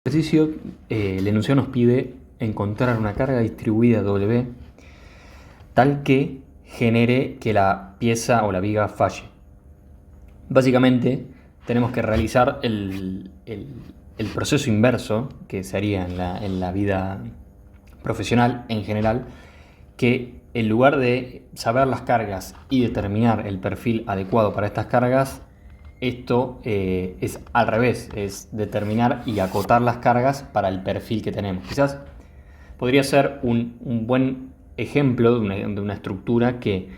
Ejercicio, el enunciado nos pide encontrar una carga distribuida W tal que genere que la pieza o la viga falle. Básicamente tenemos que realizar el proceso inverso que se haría en la vida profesional en general, que en lugar de saber las cargas y determinar el perfil adecuado para estas cargas, esto es al revés, es determinar y acotar las cargas para el perfil que tenemos. Quizás podría ser un buen ejemplo de una estructura que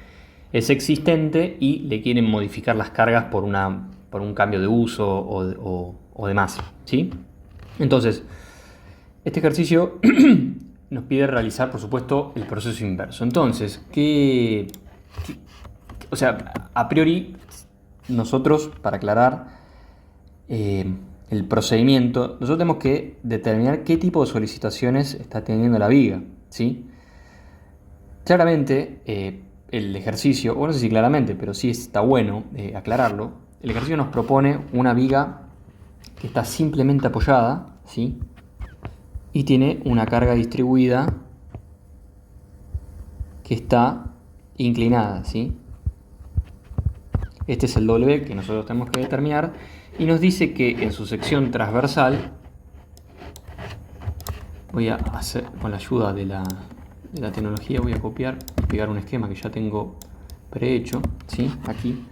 es existente y le quieren modificar las cargas por un cambio de uso o demás, ¿sí? Entonces, este ejercicio nos pide realizar, por supuesto, el proceso inverso. Entonces, o sea, a priori, nosotros, para aclarar el procedimiento, nosotros tenemos que determinar qué tipo de solicitaciones está teniendo la viga, ¿sí? Claramente, el ejercicio, o no sé si claramente, pero sí está bueno aclararlo, el ejercicio nos propone una viga que está simplemente apoyada, ¿sí? Y tiene una carga distribuida que está inclinada, ¿sí? Este es el W que nosotros tenemos que determinar y nos dice que en su sección transversal, voy a hacer con la ayuda de la tecnología, voy a copiar y pegar un esquema que ya tengo prehecho, ¿sí? Aquí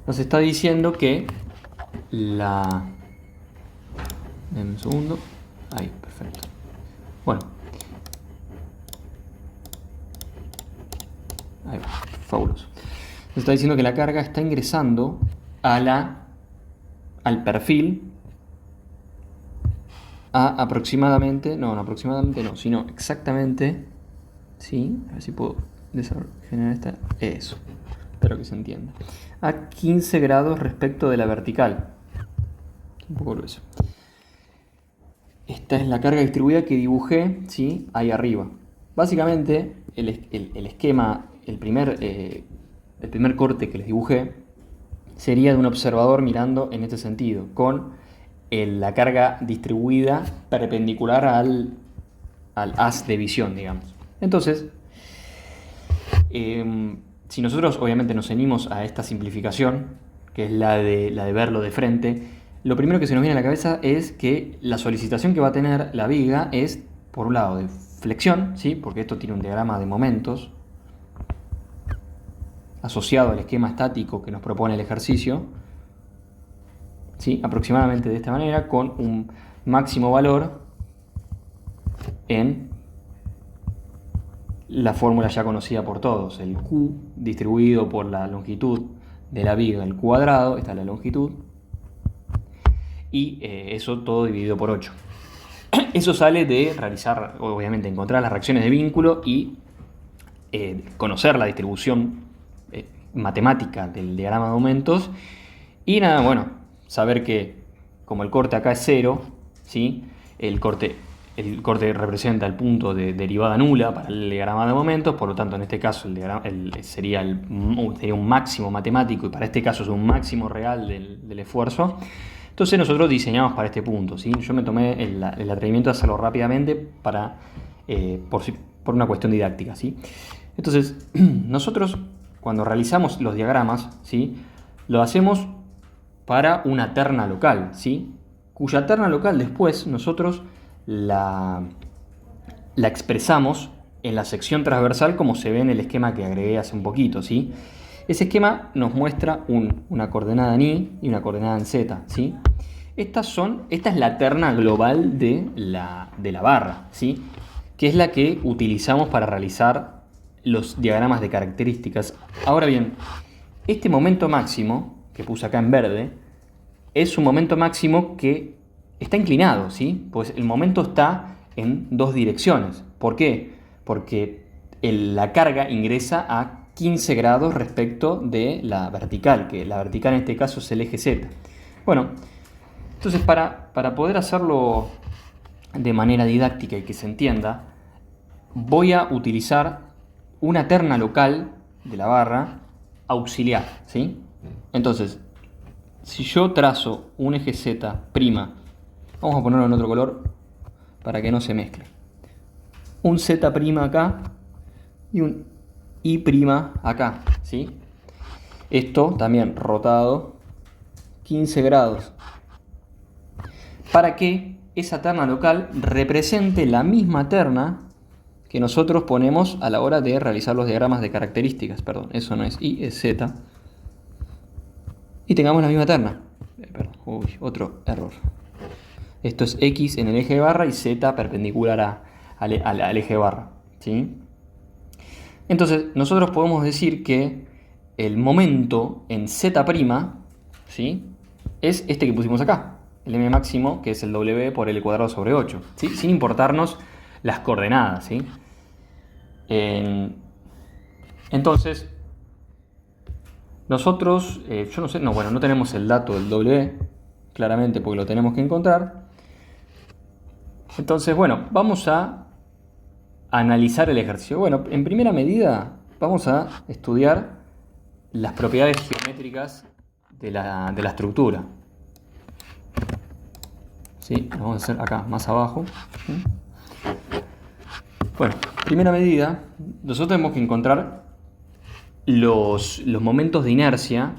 nos está diciendo que la... Denme un segundo. Ahí, perfecto. Bueno. Ahí va, fabuloso. Nos está diciendo que la carga está ingresando al perfil aproximadamente, sino exactamente, ¿sí? A ver si puedo generar esta, eso, espero que se entienda, a 15 grados respecto de la vertical, un poco grueso. Esta es la carga distribuida que dibujé, ¿sí? Ahí arriba. Básicamente, el esquema, el primer corte que les dibujé, sería de un observador mirando en este sentido, con la carga distribuida perpendicular al haz de visión, digamos. Entonces, si nosotros obviamente nos ceñimos a esta simplificación, que es la de verlo de frente, lo primero que se nos viene a la cabeza es que la solicitación que va a tener la viga es, por un lado, de flexión, ¿sí? Porque esto tiene un diagrama de momentos asociado al esquema estático que nos propone el ejercicio, ¿sí? Aproximadamente de esta manera, con un máximo valor en la fórmula ya conocida por todos, el Q distribuido por la longitud de la viga al cuadrado, esta es la longitud, y eso todo dividido por 8. Eso sale de realizar, obviamente, encontrar las reacciones de vínculo y conocer la distribución matemática del diagrama de aumentos. Y nada, bueno, saber que como el corte acá es 0, ¿sí? El corte representa el punto de derivada nula para el diagrama de momentos, por lo tanto en este caso sería un máximo matemático y para este caso es un máximo real del esfuerzo. Entonces nosotros diseñamos para este punto, ¿sí? Yo me tomé el atrevimiento de hacerlo rápidamente por una cuestión didáctica, ¿sí? Entonces nosotros cuando realizamos los diagramas, ¿sí? Lo hacemos para una terna local, ¿sí? Cuya terna local después nosotros la expresamos en la sección transversal como se ve en el esquema que agregué hace un poquito, ¿sí? Ese esquema nos muestra una coordenada en Y y una coordenada en Z, ¿sí? Esta es la terna global de la barra, ¿sí? Que es la que utilizamos para realizar los diagramas de características. Ahora bien, este momento máximo, que puse acá en verde, es un momento máximo que está inclinado, ¿sí? Pues el momento está en dos direcciones. ¿Por qué? Porque la carga ingresa a 15 grados respecto de la vertical, que la vertical en este caso es el eje Z. Bueno, entonces para poder hacerlo de manera didáctica y que se entienda, voy a utilizar una terna local de la barra auxiliar, ¿sí? Entonces, si yo trazo un eje Z' vamos a ponerlo en otro color para que no se mezcle. Un Z' acá y un I' acá, ¿sí? Esto también rotado 15 grados. Para que esa terna local represente la misma terna que nosotros ponemos a la hora de realizar los diagramas de características. Perdón, eso no es I, es Z. Y tengamos la misma terna. Uy, otro error. Esto es X en el eje de barra y Z perpendicular al eje de barra, ¿sí? Entonces, nosotros podemos decir que el momento en Z', ¿sí?, es este que pusimos acá, el M máximo, que es el W por L cuadrado sobre 8, ¿sí?, sin importarnos las coordenadas, ¿sí? Entonces, nosotros, yo no sé, no tenemos el dato del W, claramente, porque lo tenemos que encontrar. Entonces, bueno, vamos a analizar el ejercicio. Bueno, en primera medida vamos a estudiar las propiedades geométricas de la estructura. ¿Sí? Lo vamos a hacer acá, más abajo. Bueno, primera medida, nosotros tenemos que encontrar los momentos de inercia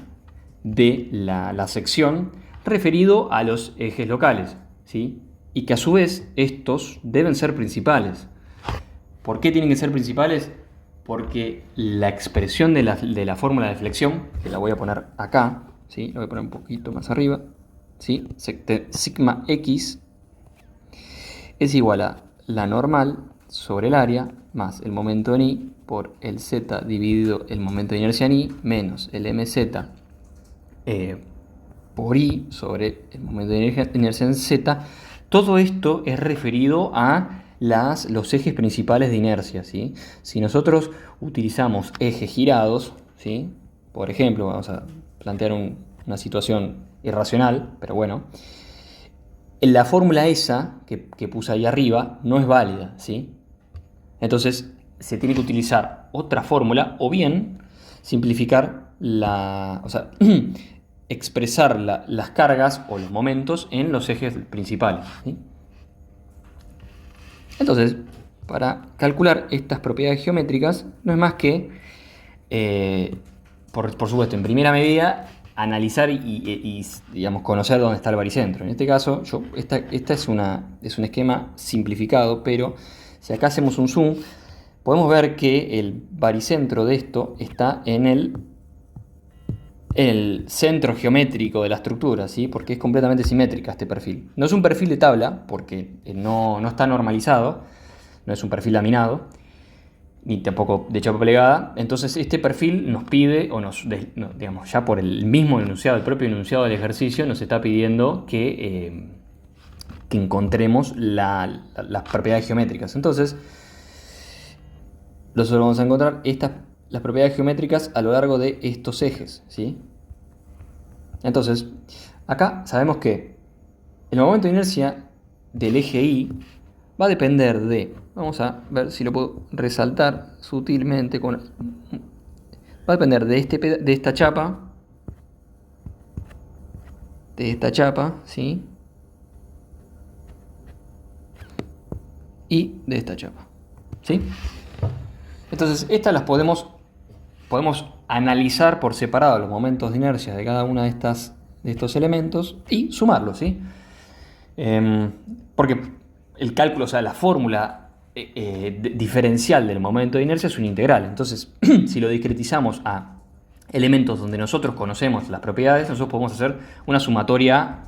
de la sección referido a los ejes locales, ¿sí? Y que a su vez estos deben ser principales. ¿Por qué tienen que ser principales? Porque la expresión de la fórmula de flexión, que la voy a poner acá, ¿sí?, la voy a poner un poquito más arriba, ¿sí?, sigma x es igual a la normal sobre el área más el momento en i por el z dividido el momento de inercia en i menos el mz por i sobre el momento de inercia en z. Todo esto es referido a los ejes principales de inercia, ¿sí? Si nosotros utilizamos ejes girados, ¿sí?, por ejemplo, vamos a plantear una situación irracional, pero bueno, la fórmula esa que puse ahí arriba no es válida, ¿sí? Entonces se tiene que utilizar otra fórmula o bien simplificar expresar las cargas o los momentos en los ejes principales, ¿sí? Entonces, para calcular estas propiedades geométricas no es más que, por supuesto, en primera medida, analizar y digamos, conocer dónde está el baricentro. En este caso, esta es un esquema simplificado, pero si acá hacemos un zoom, podemos ver que el baricentro de esto está en el centro geométrico de la estructura, ¿sí?, porque es completamente simétrica este perfil. No es un perfil de tabla, porque no está normalizado, no es un perfil laminado, ni tampoco de chapa plegada. Entonces este perfil nos pide, digamos, ya por el mismo enunciado, el propio enunciado del ejercicio, nos está pidiendo que encontremos las propiedades geométricas. Entonces, nosotros vamos a encontrar las propiedades geométricas a lo largo de estos ejes, ¿sí? Entonces, acá sabemos que el momento de inercia del eje Y va a depender de, vamos a ver si lo puedo resaltar sutilmente, va a depender de esta chapa, ¿sí?, y de esta chapa, ¿sí? Entonces, estas las podemos analizar por separado los momentos de inercia de cada una de estos elementos y sumarlos, ¿sí? Porque el cálculo, o sea, la fórmula diferencial del momento de inercia es una integral. Entonces, si lo discretizamos a elementos donde nosotros conocemos las propiedades, nosotros podemos hacer una sumatoria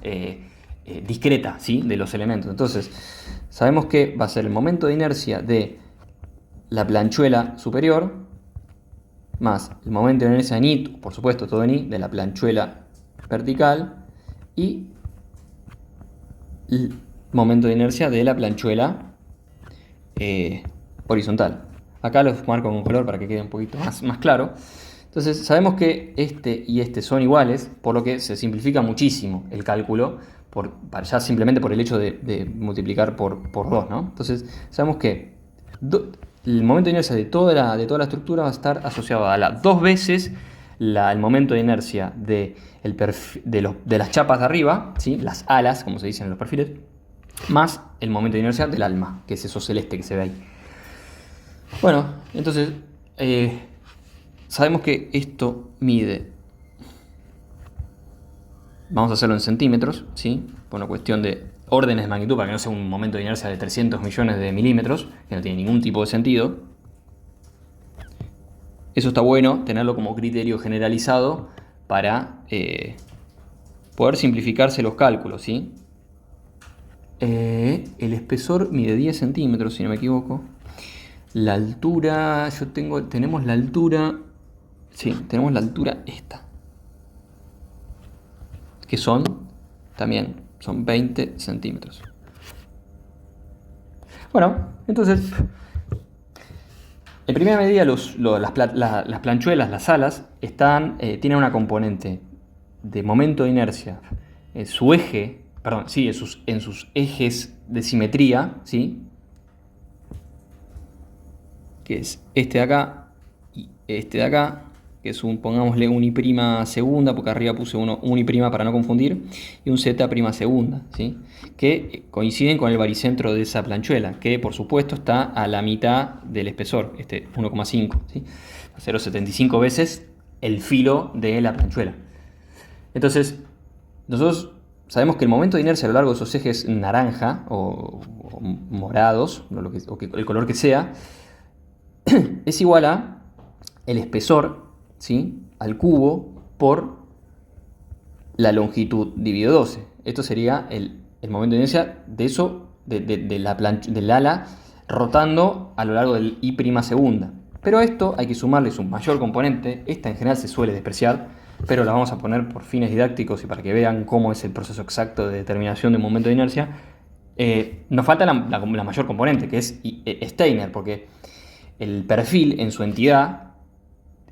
discreta, ¿sí?, de los elementos. Entonces, sabemos que va a ser el momento de inercia de la planchuela superior más el momento de inercia en I, por supuesto todo en I, de la planchuela vertical, y el momento de inercia de la planchuela horizontal. Acá los marco con color para que quede un poquito más claro. Entonces sabemos que este y este son iguales, por lo que se simplifica muchísimo el cálculo, ya simplemente por el hecho de multiplicar por 2, ¿no? Entonces sabemos que el momento de inercia de toda la estructura va a estar asociado a dos veces el momento de inercia de las chapas de arriba, ¿sí?, las alas, como se dicen en los perfiles, más el momento de inercia del alma, que es eso celeste que se ve ahí. Bueno, entonces sabemos que esto mide, vamos a hacerlo en centímetros, ¿sí? Por una cuestión de órdenes de magnitud, para que no sea un momento de inercia de 300 millones de milímetros, que no tiene ningún tipo de sentido. Eso está bueno, tenerlo como criterio generalizado para poder simplificarse los cálculos, ¿sí? El espesor mide 10 centímetros, si no me equivoco. La altura, tenemos la altura, sí, tenemos la altura esta, que son 20 centímetros. Bueno, entonces, en primera medida las planchuelas, las alas, tienen una componente de momento de inercia, su eje, perdón, sí, en sus ejes de simetría, ¿sí? Que es este de acá y este de acá, que es pongámosle un I' segunda, porque arriba puse un I' para no confundir, y un Z' segunda, ¿sí? Que coinciden con el baricentro de esa planchuela, que por supuesto está a la mitad del espesor, este 1,5, ¿sí? 0,75 veces el filo de la planchuela. Entonces, nosotros sabemos que el momento de inercia a lo largo de esos ejes naranja o morados, o el color que sea, es igual a el espesor, ¿sí? Al cubo por la dividido 12. Esto sería el momento de inercia de eso, del ala rotando a lo largo del I' segunda. Pero a esto hay que sumarle su mayor componente. Esta en general se suele despreciar, pero la vamos a poner por fines didácticos y para que vean cómo es el proceso exacto de determinación de un momento de inercia. Nos falta la mayor componente, que es Steiner, porque el perfil en su entidad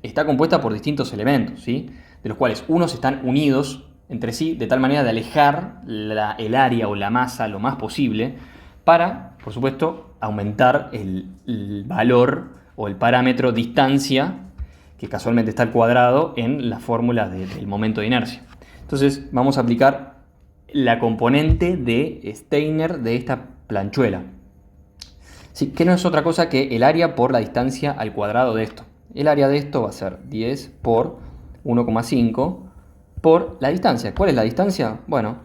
está compuesta por distintos elementos, ¿sí? De los cuales unos están unidos entre sí de tal manera de alejar el área o la masa lo más posible para, por supuesto, aumentar el valor o el parámetro distancia, que casualmente está al cuadrado en la fórmula del momento de inercia. Entonces vamos a aplicar la componente de Steiner de esta planchuela, sí, que no es otra cosa que el área por la distancia al cuadrado de esto. El área de esto va a ser 10 por 1,5 por la distancia. ¿Cuál es la distancia? Bueno,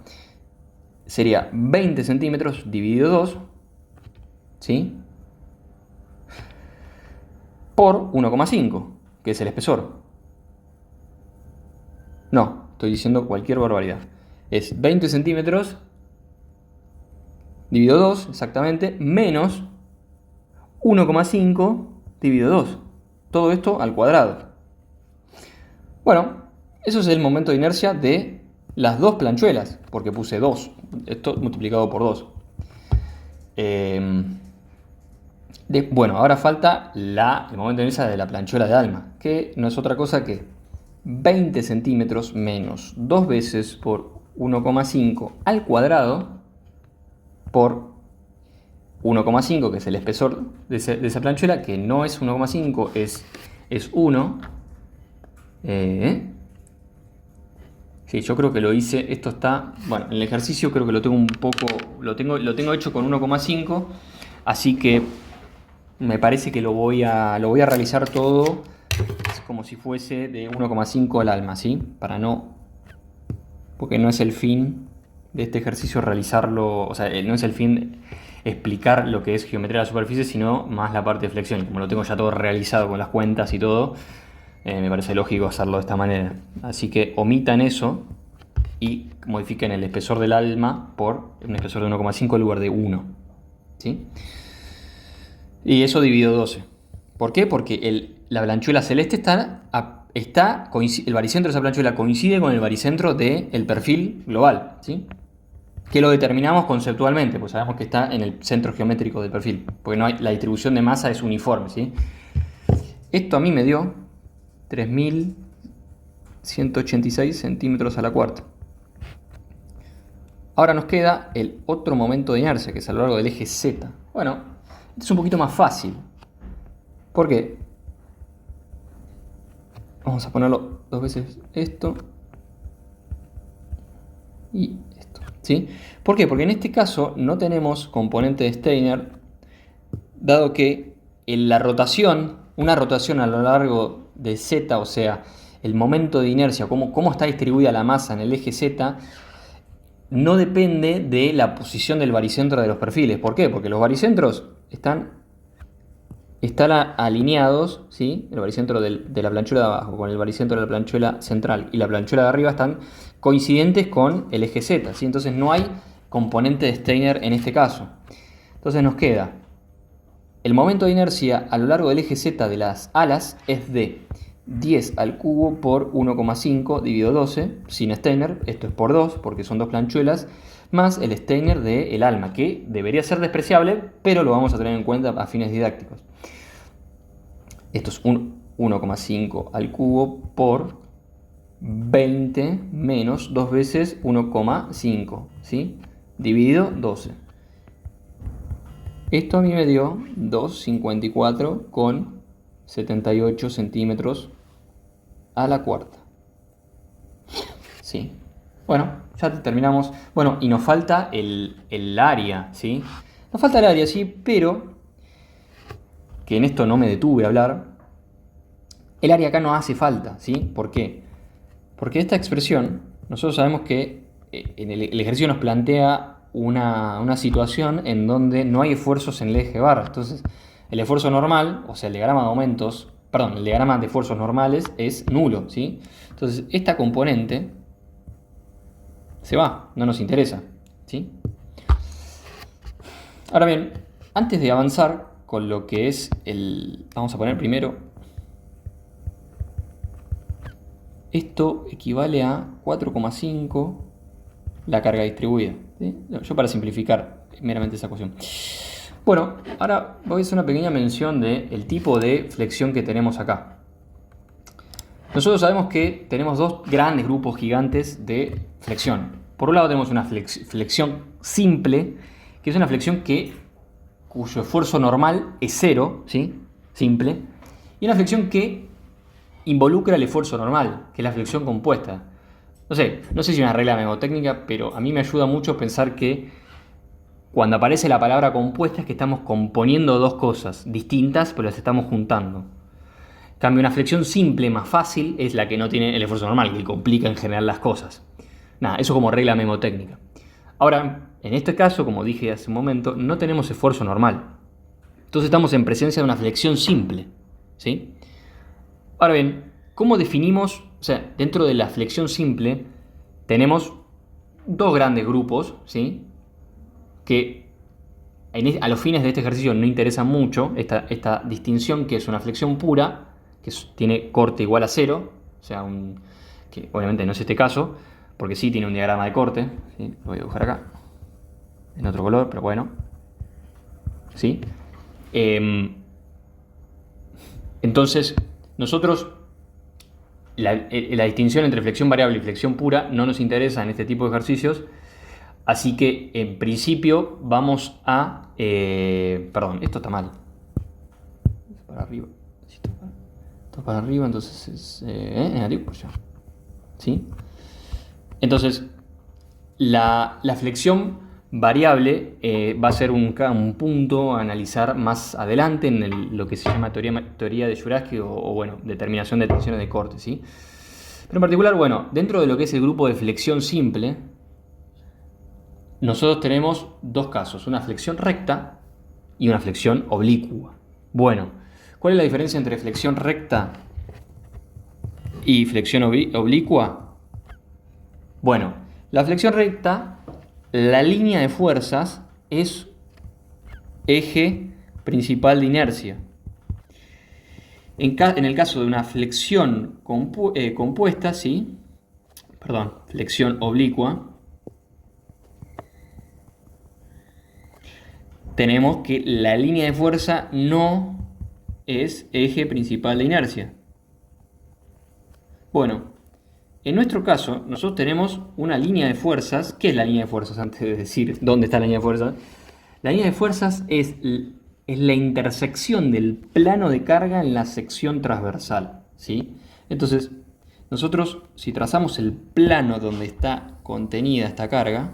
sería 20 centímetros dividido 2, ¿sí? Por 1,5, que es el espesor. No, estoy diciendo cualquier barbaridad. Es 20 centímetros dividido 2, exactamente, menos 1,5 dividido 2. Todo esto al cuadrado. Bueno, eso es el momento de inercia de las dos planchuelas, porque puse 2. Esto multiplicado por 2. Bueno, ahora falta el momento de inercia de la planchuela de alma, que no es otra cosa que 20 centímetros menos 2 veces por 1,5 al cuadrado por 1,5, que es el espesor de esa planchuela, que no es 1,5, es 1. Sí, yo creo que lo hice, esto está, bueno, en el ejercicio creo que lo tengo un poco, lo tengo hecho con 1,5, así que me parece que lo voy a realizar todo como si fuese de 1,5 al alma, ¿sí? Porque no es el fin de este ejercicio realizarlo, o sea, no es el fin explicar lo que es geometría de la superficie, sino más la parte de flexión. Como lo tengo ya todo realizado con las cuentas y todo, me parece lógico hacerlo de esta manera. Así que omitan eso y modifiquen el espesor del alma por un espesor de 1,5 en lugar de 1, ¿sí? Y eso dividido 12. ¿Por qué? Porque la planchuela celeste el baricentro de esa planchuela coincide con el baricentro del perfil global, ¿sí? Que lo determinamos conceptualmente, pues sabemos que está en el centro geométrico del perfil, porque la distribución de masa es uniforme, ¿sí? Esto a mí me dio 3.186 centímetros a la cuarta. Ahora nos queda el otro momento de inercia, que es a lo largo del eje Z. Bueno, este es un poquito más fácil. ¿Por qué? Vamos a ponerlo 2 veces esto y esto. ¿Sí? ¿Por qué? Porque en este caso no tenemos componente de Steiner, dado que en la rotación, una rotación a lo largo de Z, o sea, el momento de inercia, cómo está distribuida la masa en el eje Z, no depende de la posición del baricentro de los perfiles. ¿Por qué? Porque los baricentros están alineados, ¿sí? El baricentro de la planchuela de abajo con el baricentro de la planchuela central y la planchuela de arriba están coincidentes con el eje Z, ¿sí? Entonces no hay componente de Steiner en este caso. Entonces nos queda el momento de inercia a lo largo del eje Z de las alas es de 10 al cubo por 1,5 dividido 12, sin Steiner, esto es por 2 porque son dos planchuelas, más el Steiner del alma, que debería ser despreciable, pero lo vamos a tener en cuenta a fines didácticos. Esto es 1,5 al cubo por 20 menos 2 veces 1,5, ¿sí? Dividido 12. Esto a mí me dio 2,54,78 centímetros a la cuarta. Sí. Bueno, ya terminamos. Bueno, y nos falta el área, ¿sí? Nos falta el área, sí, pero que en esto no me detuve a hablar. El área acá no hace falta, ¿sí? ¿Por qué? Porque esta expresión, nosotros sabemos que en el ejercicio nos plantea una situación en donde no hay esfuerzos en el eje barra. Entonces, el esfuerzo normal, o sea, el diagrama de aumentos, perdón, el diagrama de esfuerzos normales es nulo, ¿sí? Entonces, esta componente se va, no nos interesa, ¿sí? Ahora bien, antes de avanzar con lo que es vamos a poner primero, esto equivale a 4,5 la carga distribuida, ¿sí? Yo para simplificar meramente esa ecuación. Bueno, ahora voy a hacer una pequeña mención del tipo de flexión que tenemos acá. Nosotros sabemos que tenemos dos grandes grupos gigantes de flexión. Por un lado tenemos una flexión simple, que es una flexión cuyo esfuerzo normal es cero, ¿sí? Simple. Y una flexión que involucra el esfuerzo normal, que es la flexión compuesta. No sé si es una regla mnemotécnica, pero a mí me ayuda mucho pensar que cuando aparece la palabra compuesta es que estamos componiendo dos cosas distintas, pero las estamos juntando. En cambio, una flexión simple, más fácil, es la que no tiene el esfuerzo normal, que complica en general las cosas. Nada, eso como regla mnemotécnica. Ahora, en este caso, como dije hace un momento, no tenemos esfuerzo normal. Entonces estamos en presencia de una flexión simple, ¿sí? Ahora bien, ¿cómo definimos? O sea, dentro de la flexión simple tenemos dos grandes grupos, ¿sí? Que a los fines de este ejercicio no interesa mucho esta distinción, que es una flexión pura, que tiene corte igual a 0, o sea, que obviamente no es este caso, porque sí tiene un diagrama de corte, ¿sí? Lo voy a dibujar acá, en otro color, pero bueno, ¿sí? Entonces, nosotros, la distinción entre flexión variable y flexión pura no nos interesa en este tipo de ejercicios, así que en principio vamos a... perdón, esto está mal. Para arriba. Esto para arriba, entonces es negativo por allá. ¿Sí? Entonces, la flexión variable va a ser un punto a analizar más adelante en lo que se llama teoría de Jurasky o bueno, determinación de tensiones de corte, ¿sí? Pero en particular, bueno, dentro de lo que es el grupo de flexión simple, nosotros tenemos dos casos, una flexión recta y una flexión oblicua. Bueno, ¿cuál es la diferencia entre flexión recta y flexión oblicua? Bueno, la flexión recta, la línea de fuerzas es eje principal de inercia. En el caso de una flexión compuesta, ¿sí? Perdón, flexión oblicua, tenemos que la línea de fuerza no es eje principal de inercia. Bueno, en nuestro caso, nosotros tenemos una línea de fuerzas. ¿Qué es la línea de fuerzas? Antes de decir dónde está la línea de fuerzas. La línea de fuerzas es la intersección del plano de carga en la sección transversal, ¿sí? Entonces, nosotros, si trazamos el plano donde está contenida esta carga,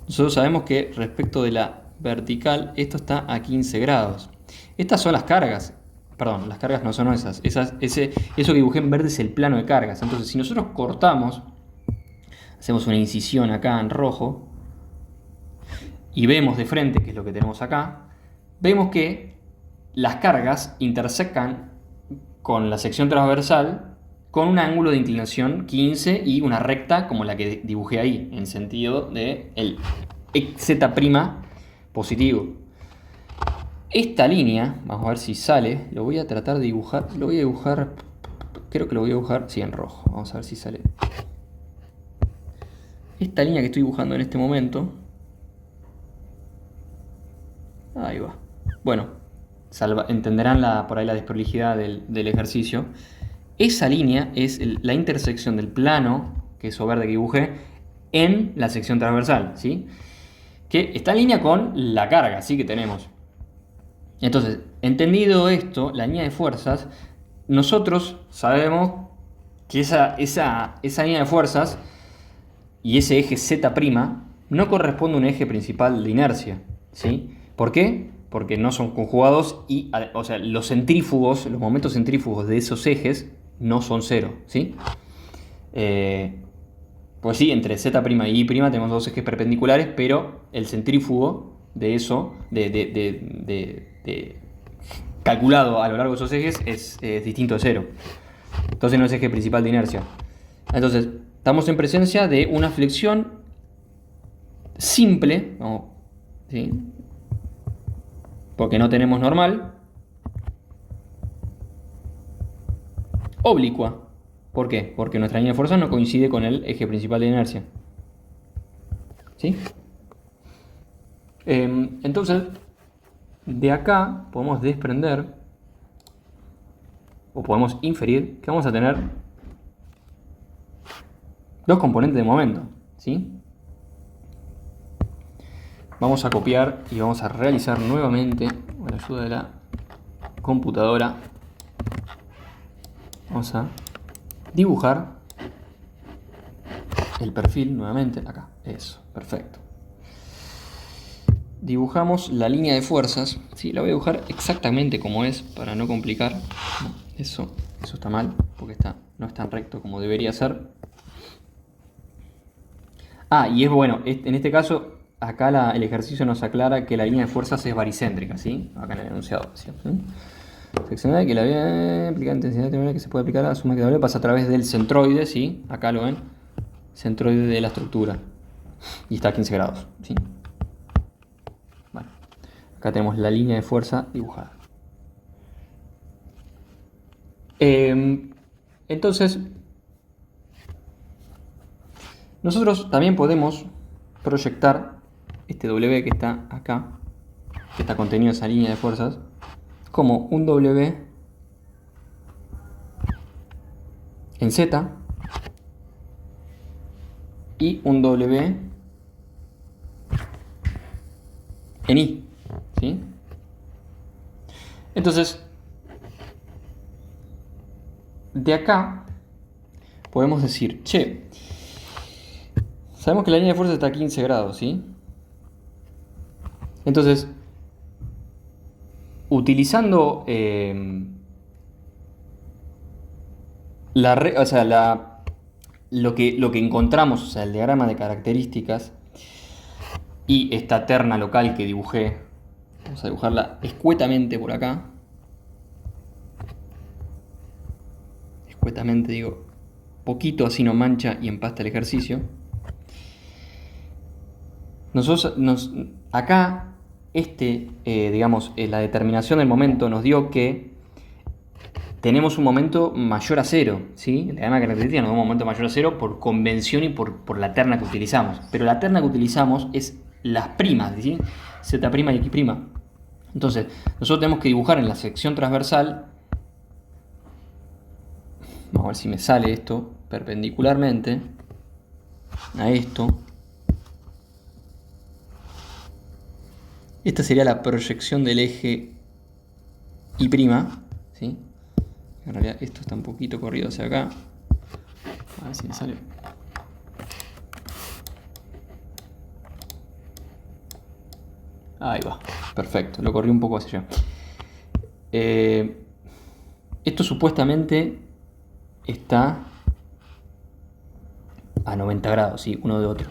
nosotros sabemos que respecto de la vertical, esto está a 15 grados. Estas son las cargas. Perdón, las cargas no son esas. Eso que dibujé en verde es el plano de cargas. Entonces, si nosotros cortamos, hacemos una incisión acá en rojo, y vemos de frente, que es lo que tenemos acá, vemos que las cargas intersectan con la sección transversal con un ángulo de inclinación 15 y una recta como la que dibujé ahí, en sentido de el z' positivo. Esta línea, vamos a ver si sale, lo voy a tratar de dibujar, creo que lo voy a dibujar, sí, en rojo, vamos a ver si sale. Esta línea que estoy dibujando en este momento, ahí va. Bueno, entenderán por ahí la desprolijidad del ejercicio. Esa línea es la intersección del plano, que es eso verde que dibujé, en la sección transversal, ¿sí? Que está en línea con la carga, ¿sí? Que tenemos. Entonces, entendido esto, la línea de fuerzas, nosotros sabemos que esa línea de fuerzas y ese eje Z' no corresponde a un eje principal de inercia, ¿sí? ¿Por qué? Porque no son conjugados y, o sea, los momentos centrífugos de esos ejes no son cero, ¿sí? Pues sí, entre Z' y Y' tenemos dos ejes perpendiculares, pero el centrífugo de eso, calculado a lo largo de esos ejes, es distinto de cero. Entonces no es eje principal de inercia. Entonces, estamos en presencia de una flexión simple, ¿sí? Porque no tenemos normal, oblicua. ¿Por qué? Porque nuestra línea de fuerza no coincide con el eje principal de inercia. ¿Sí? Entonces, de acá podemos desprender o podemos inferir que vamos a tener dos componentes de momento, ¿sí? Vamos a copiar y vamos a realizar nuevamente con la ayuda de la computadora. Vamos a dibujar el perfil nuevamente acá. Eso, perfecto. Dibujamos la línea de fuerzas. Sí, la voy a dibujar exactamente como es para no complicar. No, eso está mal porque no es tan recto como debería ser. Y es bueno, en este caso, acá el ejercicio nos aclara que la línea de fuerzas es baricéntrica, ¿sí? Acá en el enunciado. ¿Sí? Seccional que la vía implica intensidad determinada que se puede aplicar a la suma que W pasa a través del centroide, ¿sí? Acá lo ven, centroide de la estructura. Y está a 15 grados, ¿sí? Bueno, acá tenemos la línea de fuerza dibujada. Entonces, nosotros también podemos proyectar este W que está acá, que está contenido en esa línea de fuerzas, como un W en Z y un W en Y, ¿sí? Entonces, de acá podemos decir, che, sabemos que la línea de fuerza está a 15 grados, ¿sí? Entonces, utilizando lo que encontramos, o sea, el diagrama de características y esta terna local que dibujé, vamos a dibujarla escuetamente por acá. Escuetamente digo, poquito, así no mancha y empasta el ejercicio. Nosotros acá, la determinación del momento nos dio que tenemos un momento mayor a cero, ¿sí? El diagrama de características nos da un momento mayor a cero por convención y por la terna que utilizamos. Pero la terna que utilizamos es las primas, ¿sí? Z' y X'. Entonces, nosotros tenemos que dibujar en la sección transversal, vamos a ver si me sale esto, perpendicularmente a esto. Esta sería la proyección del eje Y', ¿sí? En realidad esto está un poquito corrido hacia acá. A ver si me sale. Ahí va, perfecto, lo corrí un poco hacia allá. Esto supuestamente está a 90 grados, ¿sí? Uno de otro.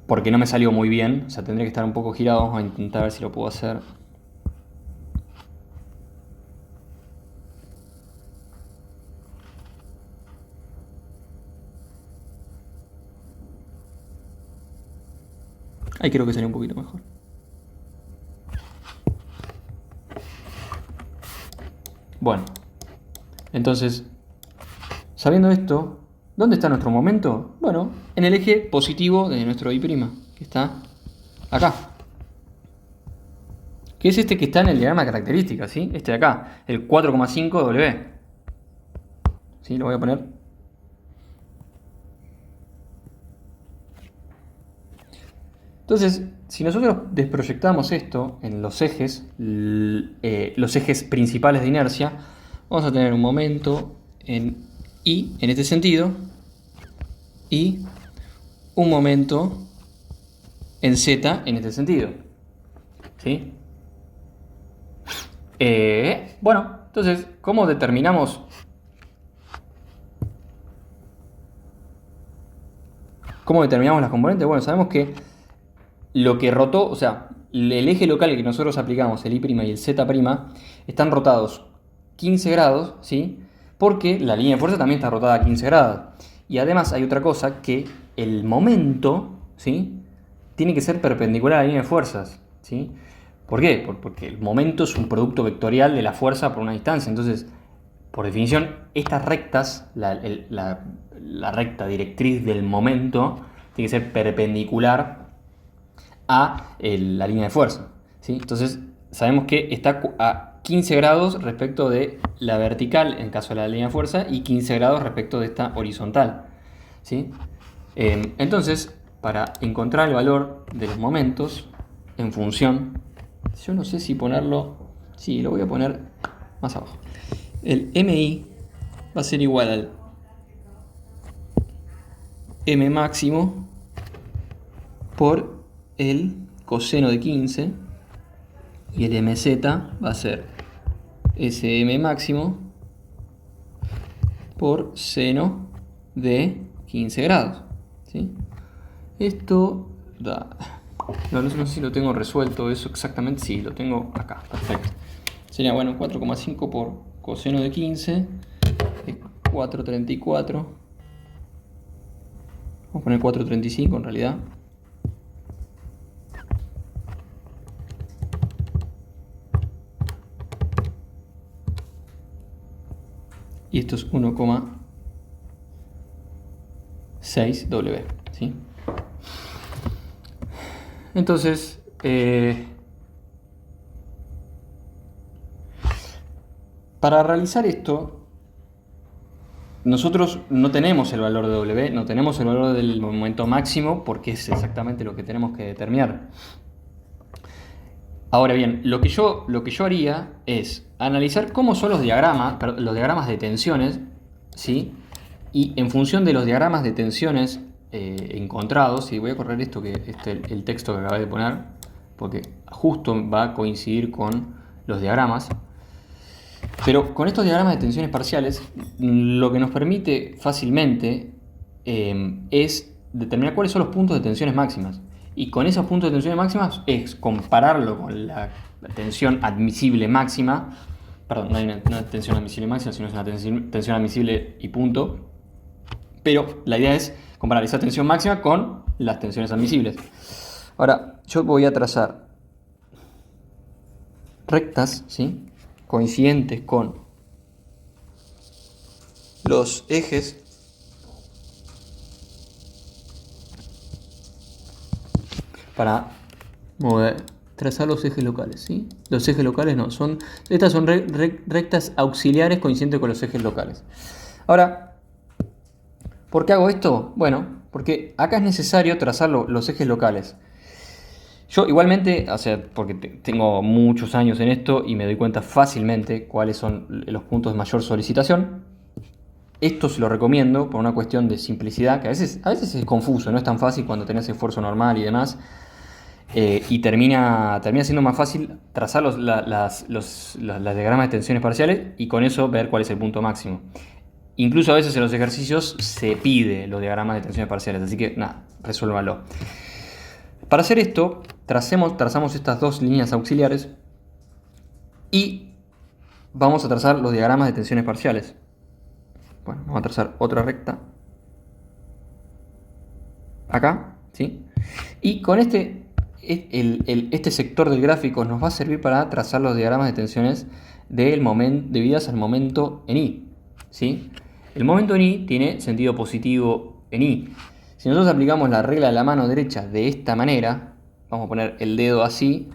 Porque no me salió muy bien, o sea, tendría que estar un poco girado. Vamos a intentar ver si lo puedo hacer. Ahí creo que salió un poquito mejor. Bueno, entonces, sabiendo esto, ¿dónde está nuestro momento? Bueno, en el eje positivo de nuestro I', que está acá. Que es este que está en el diagrama de características, ¿sí? Este de acá, el 4,5 W. ¿Sí? Lo voy a poner. Entonces, si nosotros desproyectamos esto en los ejes principales de inercia, vamos a tener un momento en I en este sentido y un momento en Z en este sentido. ¿Sí? Bueno, entonces, ¿cómo determinamos las componentes? Bueno, sabemos que lo que rotó, o sea, el eje local que nosotros aplicamos, el I' y el Z', están rotados 15 grados, ¿sí? Porque la línea de fuerza también está rotada a 15 grados. Y además hay otra cosa, que el momento, ¿sí? Tiene que ser perpendicular a la línea de fuerzas, ¿sí? ¿Por qué? Porque el momento es un producto vectorial de la fuerza por una distancia. Entonces, por definición, estas rectas, la recta directriz del momento, tiene que ser perpendicular a la línea de fuerza, ¿sí? Entonces, sabemos que está a 15 grados respecto de la vertical en caso de la línea de fuerza y 15 grados respecto de esta horizontal, ¿sí? Entonces, para encontrar el valor de los momentos en función, yo no sé si ponerlo, sí, lo voy a poner más abajo. El MI va a ser igual al M máximo por el coseno de 15 y el MZ va a ser SM máximo por seno de 15 grados, ¿sí? Esto da... No sé si lo tengo resuelto eso exactamente. Sí, lo tengo acá, perfecto. Sería, bueno, 4,5 por coseno de 15 es 4,34. Vamos a poner 4,35 en realidad. Y esto es 1,6 W, ¿sí? Entonces, para realizar esto, nosotros no tenemos el valor de W, no tenemos el valor del momento máximo, porque es exactamente lo que tenemos que determinar. Ahora bien, lo que yo haría es analizar cómo son los diagramas de tensiones, ¿sí? Y en función de los diagramas de tensiones encontrados, y voy a correr esto el texto que acabé de poner, porque justo va a coincidir con los diagramas. Pero con estos diagramas de tensiones parciales, lo que nos permite fácilmente es determinar cuáles son los puntos de tensiones máximas. Y con esos puntos de tensiones máximas es compararlo con la tensión admisible máxima. Perdón, no hay una tensión admisible máxima, sino es una tensión admisible y punto. Pero la idea es comparar esa tensión máxima con las tensiones admisibles. Ahora, yo voy a trazar rectas, ¿sí?, coincidentes con los ejes para trazar los ejes locales, ¿sí? Los ejes locales no, estas son rectas auxiliares coincidentes con los ejes locales. Ahora, ¿por qué hago esto? Bueno, porque acá es necesario trazar los ejes locales. Yo igualmente, o sea, porque tengo muchos años en esto y me doy cuenta fácilmente cuáles son los puntos de mayor solicitación. Esto se lo recomiendo por una cuestión de simplicidad, que a veces es confuso, no es tan fácil cuando tenés esfuerzo normal y demás. y termina siendo más fácil trazar los diagramas de tensiones parciales y con eso ver cuál es el punto máximo. Incluso a veces en los ejercicios se pide los diagramas de tensiones parciales, así que nada, resuélvanlo. Para hacer esto, trazamos estas dos líneas auxiliares y vamos a trazar los diagramas de tensiones parciales. Bueno, vamos a trazar otra recta. Acá, ¿sí? Y con este sector del gráfico nos va a servir para trazar los diagramas de tensiones debidas al momento en I, ¿sí? El momento en I tiene sentido positivo en I. Si nosotros aplicamos la regla de la mano derecha de esta manera, vamos a poner el dedo así,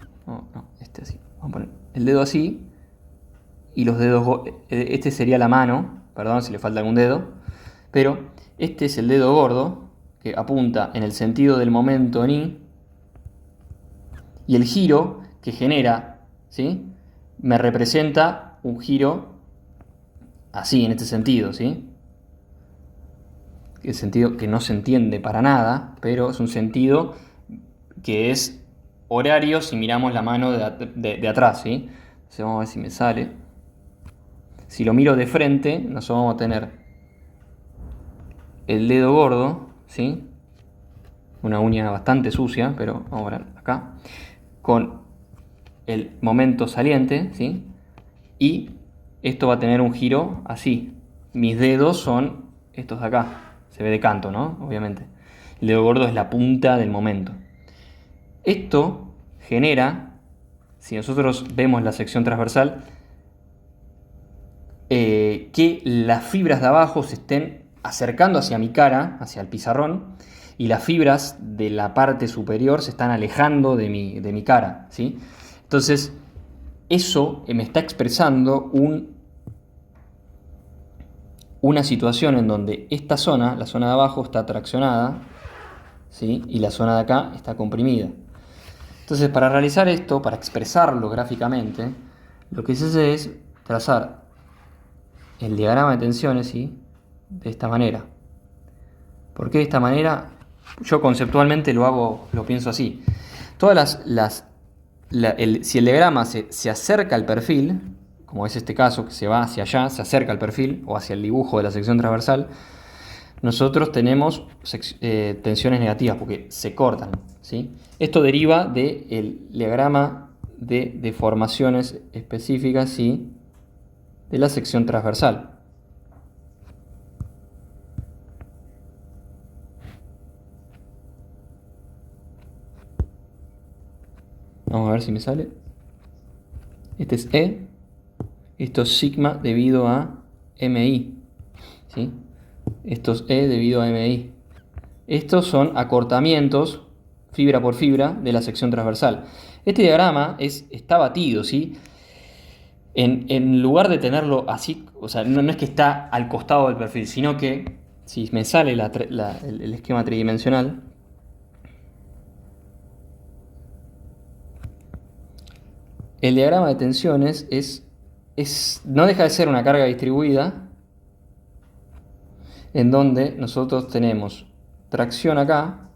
así, vamos a poner el dedo así, y los dedos, este sería la mano, perdón si le falta algún dedo, pero este es el dedo gordo, que apunta en el sentido del momento en I, y el giro que genera, ¿sí?, me representa un giro así, en este sentido, ¿sí? El sentido que no se entiende para nada, pero es un sentido que es horario si miramos la mano de atrás, ¿sí? Entonces vamos a ver si me sale. Si lo miro de frente, nosotros vamos a tener el dedo gordo, ¿sí? Una uña bastante sucia, pero vamos a ver acá, con el momento saliente, ¿sí? Y esto va a tener un giro así. Mis dedos son estos de acá. Se ve de canto, ¿no? Obviamente. El dedo gordo es la punta del momento. Esto genera, si nosotros vemos la sección transversal, que las fibras de abajo se estén acercando hacia mi cara, hacia el pizarrón, y las fibras de la parte superior se están alejando de mi cara, ¿sí? Entonces, eso me está expresando una situación en donde esta zona, la zona de abajo, está traccionada, ¿sí?, y la zona de acá está comprimida. Entonces, para realizar esto, para expresarlo gráficamente, lo que se hace es trazar el diagrama de tensiones, ¿sí?, de esta manera. ¿Por qué de esta manera? Yo conceptualmente lo pienso así. Si el diagrama se acerca al perfil, como es este caso, que se va hacia allá, se acerca al perfil o hacia el dibujo de la sección transversal, nosotros tenemos tensiones negativas porque se cortan, ¿sí? Esto deriva del diagrama de deformaciones específicas, ¿sí?, de la sección transversal. Vamos a ver si me sale. Este es E. Esto es sigma debido a MI, ¿sí? Esto es E debido a MI. Estos son acortamientos, fibra por fibra, de la sección transversal. Este diagrama está batido, ¿sí? En lugar de tenerlo así, o sea, no es que está al costado del perfil, sino que si me sale el esquema tridimensional, el diagrama de tensiones no deja de ser una carga distribuida en donde nosotros tenemos tracción acá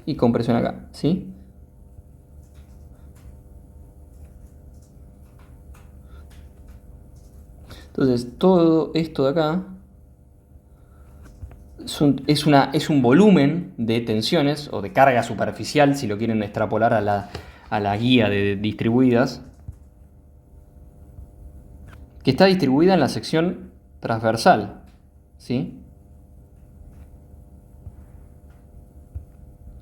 y compresión acá, ¿sí? Entonces todo esto de acá es un volumen de tensiones o de carga superficial, si lo quieren extrapolar a la guía de distribuidas, que está distribuida en la sección transversal, ¿sí?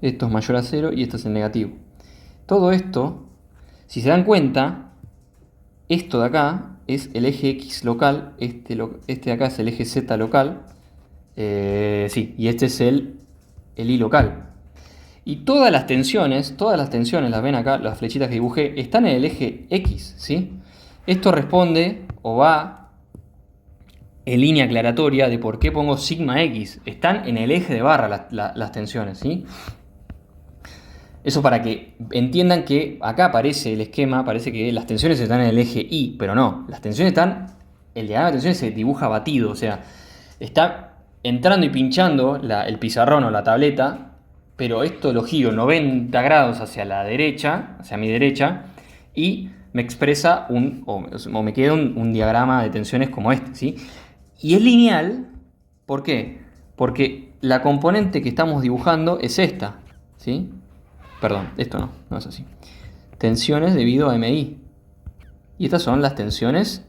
Esto es mayor a 0 y esto es el negativo. Todo esto, si se dan cuenta, esto de acá es el eje X local, este de acá es el eje Z local, sí, y este es el Y local. Y todas las tensiones, las ven acá, las flechitas que dibujé, están en el eje X, ¿sí? Esto responde o va en línea aclaratoria de por qué pongo sigma X. Están en el eje de barra las tensiones, ¿sí? Eso para que entiendan que acá aparece el esquema, parece que las tensiones están en el eje Y, pero no, las tensiones el diagrama de tensiones se dibuja batido, o sea, está entrando y pinchando el pizarrón o la tableta, pero esto lo giro 90 grados hacia la derecha, hacia mi derecha, y me expresa o me queda un diagrama de tensiones como este, ¿sí? Y es lineal, ¿por qué? Porque la componente que estamos dibujando es esta, ¿sí? Perdón, esto no es así. Tensiones debido a MI. Y estas son las tensiones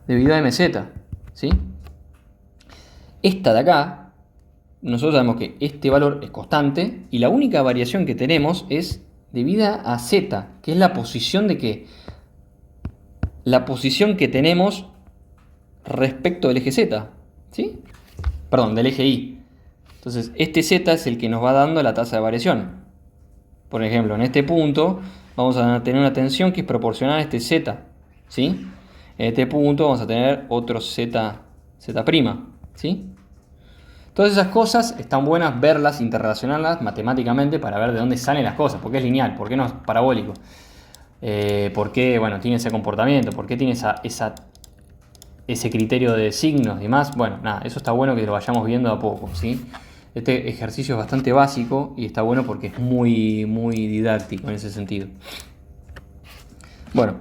debido a MZ, ¿sí? Esta de acá, nosotros sabemos que este valor es constante y la única variación que tenemos es debida a Z, que es la posición de ¿qué? La posición que tenemos respecto del eje Z, ¿sí? Perdón, del eje Y. Entonces, este Z es el que nos va dando la tasa de variación. Por ejemplo, en este punto vamos a tener una tensión que es proporcional a este Z, ¿sí? En este punto vamos a tener otro Z', ¿sí? Todas esas cosas están buenas verlas, interrelacionarlas matemáticamente para ver de dónde salen las cosas, porque es lineal, por qué no es parabólico, por qué, bueno, tiene ese comportamiento, por qué tiene ese criterio de signos y demás. Bueno, nada, eso está bueno que lo vayamos viendo a poco, ¿sí? Este ejercicio es bastante básico y está bueno porque es muy, muy didáctico en ese sentido. Bueno,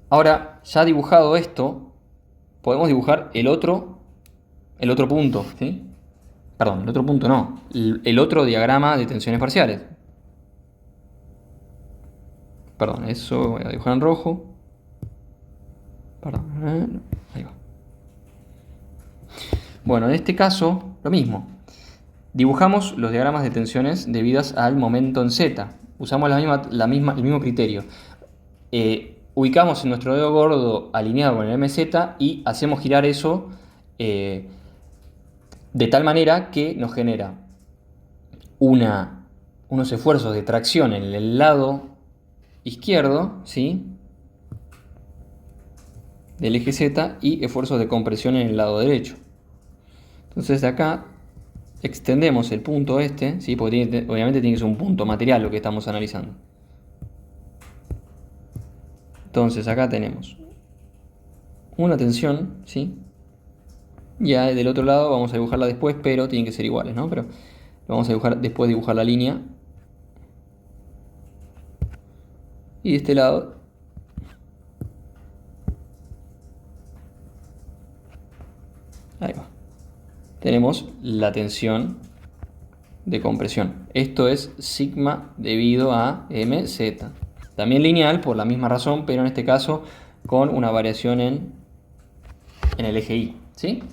ahora ya dibujado esto, podemos dibujar el otro punto, ¿sí? Perdón, el otro punto no, el otro diagrama de tensiones parciales. Perdón, eso voy a dibujar en rojo. Perdón, ahí va. Bueno, en este caso, lo mismo. Dibujamos los diagramas de tensiones debidas al momento en Z. Usamos el mismo criterio. Ubicamos en nuestro dedo gordo alineado con el MZ y hacemos girar eso de tal manera que nos genera unos esfuerzos de tracción en el lado izquierdo, ¿sí? Del eje Z y esfuerzos de compresión en el lado derecho. Entonces de acá extendemos el punto este, ¿sí? Porque obviamente tiene que ser un punto material lo que estamos analizando. Entonces acá tenemos una tensión, ¿sí? Ya del otro lado vamos a dibujarla después, pero tienen que ser iguales, ¿no? Pero lo vamos a dibujar después de dibujar la línea. Y de este lado ahí va. Tenemos la tensión de compresión. Esto es sigma debido a MZ. También lineal por la misma razón, pero en este caso con una variación en el eje Y, ¿sí?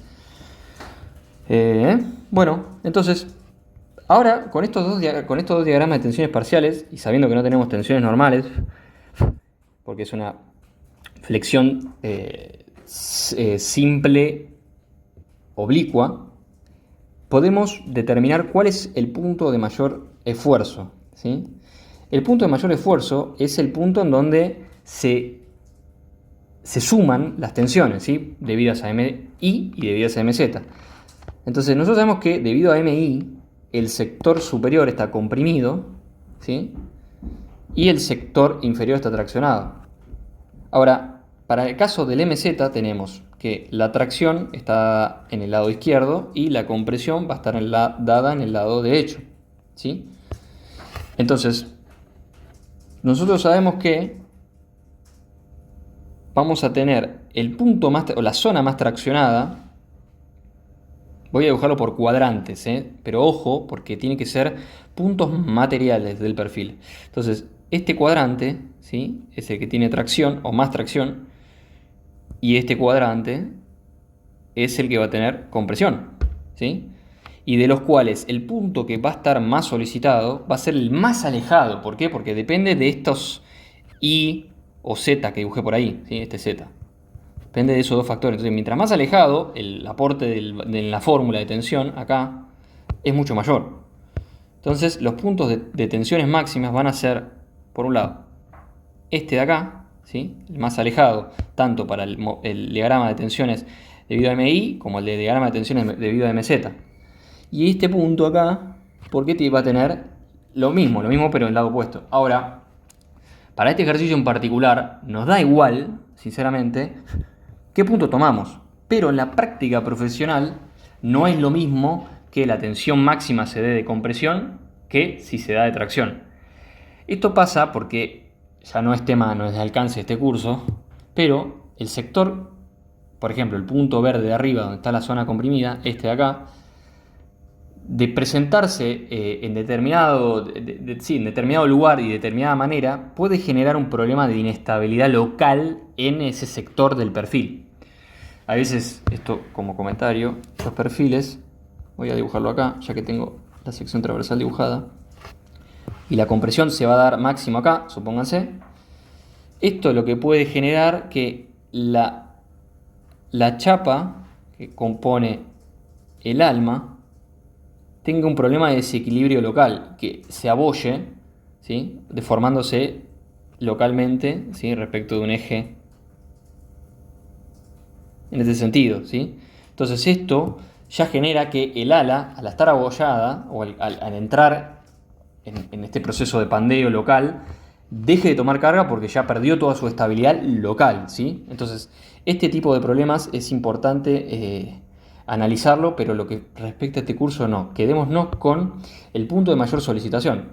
Bueno, entonces, ahora con estos dos diagramas de tensiones parciales, y sabiendo que no tenemos tensiones normales, porque es una flexión simple oblicua, podemos determinar cuál es el punto de mayor esfuerzo, ¿sí? El punto de mayor esfuerzo es el punto en donde se suman las tensiones, ¿sí? Debidas a MI y debidas a MZ. Entonces nosotros sabemos que debido a MI el sector superior está comprimido, ¿sí? Y el sector inferior está traccionado. Ahora, para el caso del MZ tenemos que la tracción está en el lado izquierdo y la compresión va a estar dada en el lado derecho, ¿sí? Entonces, nosotros sabemos que vamos a tener el punto más, o la zona más traccionada. Voy a dibujarlo por cuadrantes, pero ojo, porque tiene que ser puntos materiales del perfil. Entonces, este cuadrante, ¿sí? Es el que tiene tracción o más tracción, y este cuadrante es el que va a tener compresión, ¿sí? Y de los cuales el punto que va a estar más solicitado va a ser el más alejado. ¿Por qué? Porque depende de estos I o Z que dibujé por ahí, ¿sí? Este Z. Depende de esos dos factores. Entonces, mientras más alejado, el aporte de la fórmula de tensión acá es mucho mayor. Entonces, los puntos de tensiones máximas van a ser, por un lado, este de acá, ¿sí? El más alejado, tanto para el diagrama de tensiones debido a MI como el de diagrama de tensiones debido a MZ. Y este punto acá, porque va a tener lo mismo pero en el lado opuesto. Ahora, para este ejercicio en particular, nos da igual, sinceramente, qué punto tomamos. Pero en la práctica profesional no es lo mismo que la tensión máxima se dé de compresión que si se da de tracción. Esto pasa porque ya no es tema, no es de alcance de este curso, pero el sector, por ejemplo, el punto verde de arriba donde está la zona comprimida, este de acá, de presentarse en determinado, en determinado lugar y de determinada manera, puede generar un problema de inestabilidad local en ese sector del perfil. A veces, esto como comentario, los perfiles, voy a dibujarlo acá, ya que tengo la sección transversal dibujada, y la compresión se va a dar máximo acá, supónganse. Esto es lo que puede generar que la chapa que compone el alma tenga un problema de desequilibrio local, que se abolle, ¿sí?, deformándose localmente, ¿sí?, respecto de un eje en este sentido, ¿sí? Entonces esto ya genera que el ala, al estar abollada o al entrar en este proceso de pandeo local, deje de tomar carga porque ya perdió toda su estabilidad local, ¿sí? Entonces este tipo de problemas es importante analizarlo, pero lo que respecta a este curso no. Quedémonos con el punto de mayor solicitación.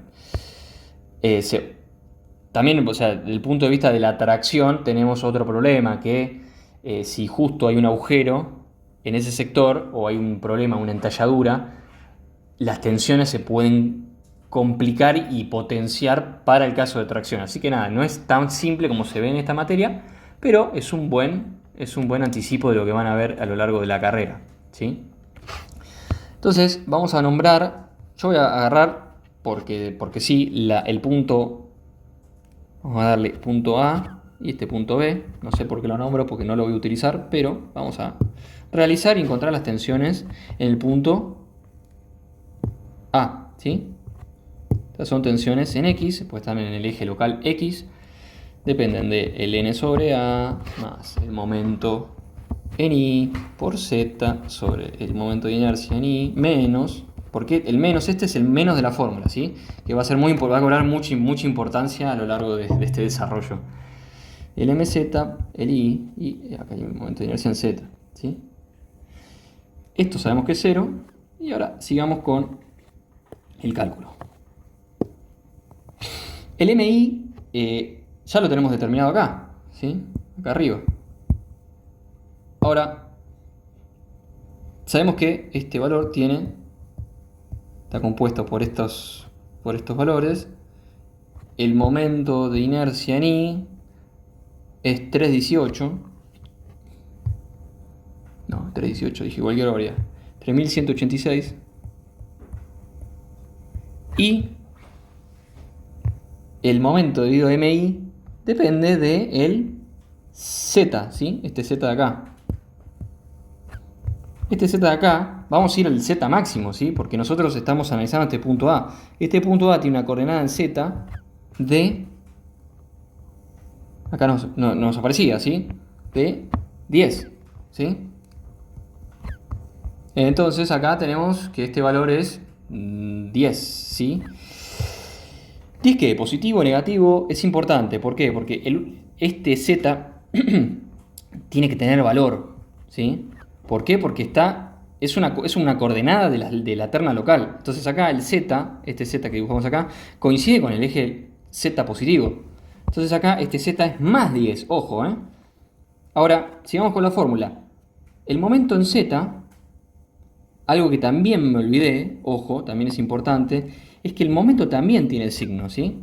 También, o sea, desde el punto de vista de la tracción tenemos otro problema, que si justo hay un agujero en ese sector o hay un problema, una entalladura, las tensiones se pueden complicar y potenciar para el caso de tracción. Así que nada, no es tan simple como se ve en esta materia, pero es un buen anticipo de lo que van a ver a lo largo de la carrera, ¿sí? Entonces vamos a nombrar, yo voy a agarrar, porque sí, el punto, vamos a darle punto A y este punto B, no sé por qué lo nombro, porque no lo voy a utilizar, pero vamos a realizar y encontrar las tensiones en el punto A, ¿sí? Estas son tensiones en X, pues están en el eje local X, dependen de el N sobre A más el momento en Y por Z sobre el momento de inercia en Y menos, porque el menos, este es el menos de la fórmula, ¿sí?, que va a ser va a cobrar mucha importancia a lo largo de este desarrollo. El MZ, el I y acá hay un momento de inercia en Z, ¿sí? Esto sabemos que es 0 y ahora sigamos con el cálculo. El MI ya lo tenemos determinado acá, ¿sí?, acá arriba. Ahora, sabemos que este valor está compuesto por estos valores. El momento de inercia en I es 318. No, 318, dije cualquier hora. 3186. Y el momento debido a MI depende del Z, ¿sí?, este Z de acá. Este Z de acá, vamos a ir al Z máximo, ¿sí?, porque nosotros estamos analizando este punto A. Este punto A tiene una coordenada en Z de, acá nos aparecía, ¿sí?, de 10, ¿sí? Entonces acá tenemos que este valor es 10, ¿sí? 10 que positivo o negativo es importante. ¿Por qué? Porque este Z tiene que tener valor, ¿sí? ¿Por qué? Porque es una coordenada de la terna local. Entonces acá el Z, este Z que dibujamos acá, coincide con el eje Z positivo. Entonces acá este Z es más 10, ojo, ¿eh? Ahora, sigamos con la fórmula. El momento en Z, algo que también me olvidé, ojo, también es importante, es que el momento también tiene el signo, ¿sí?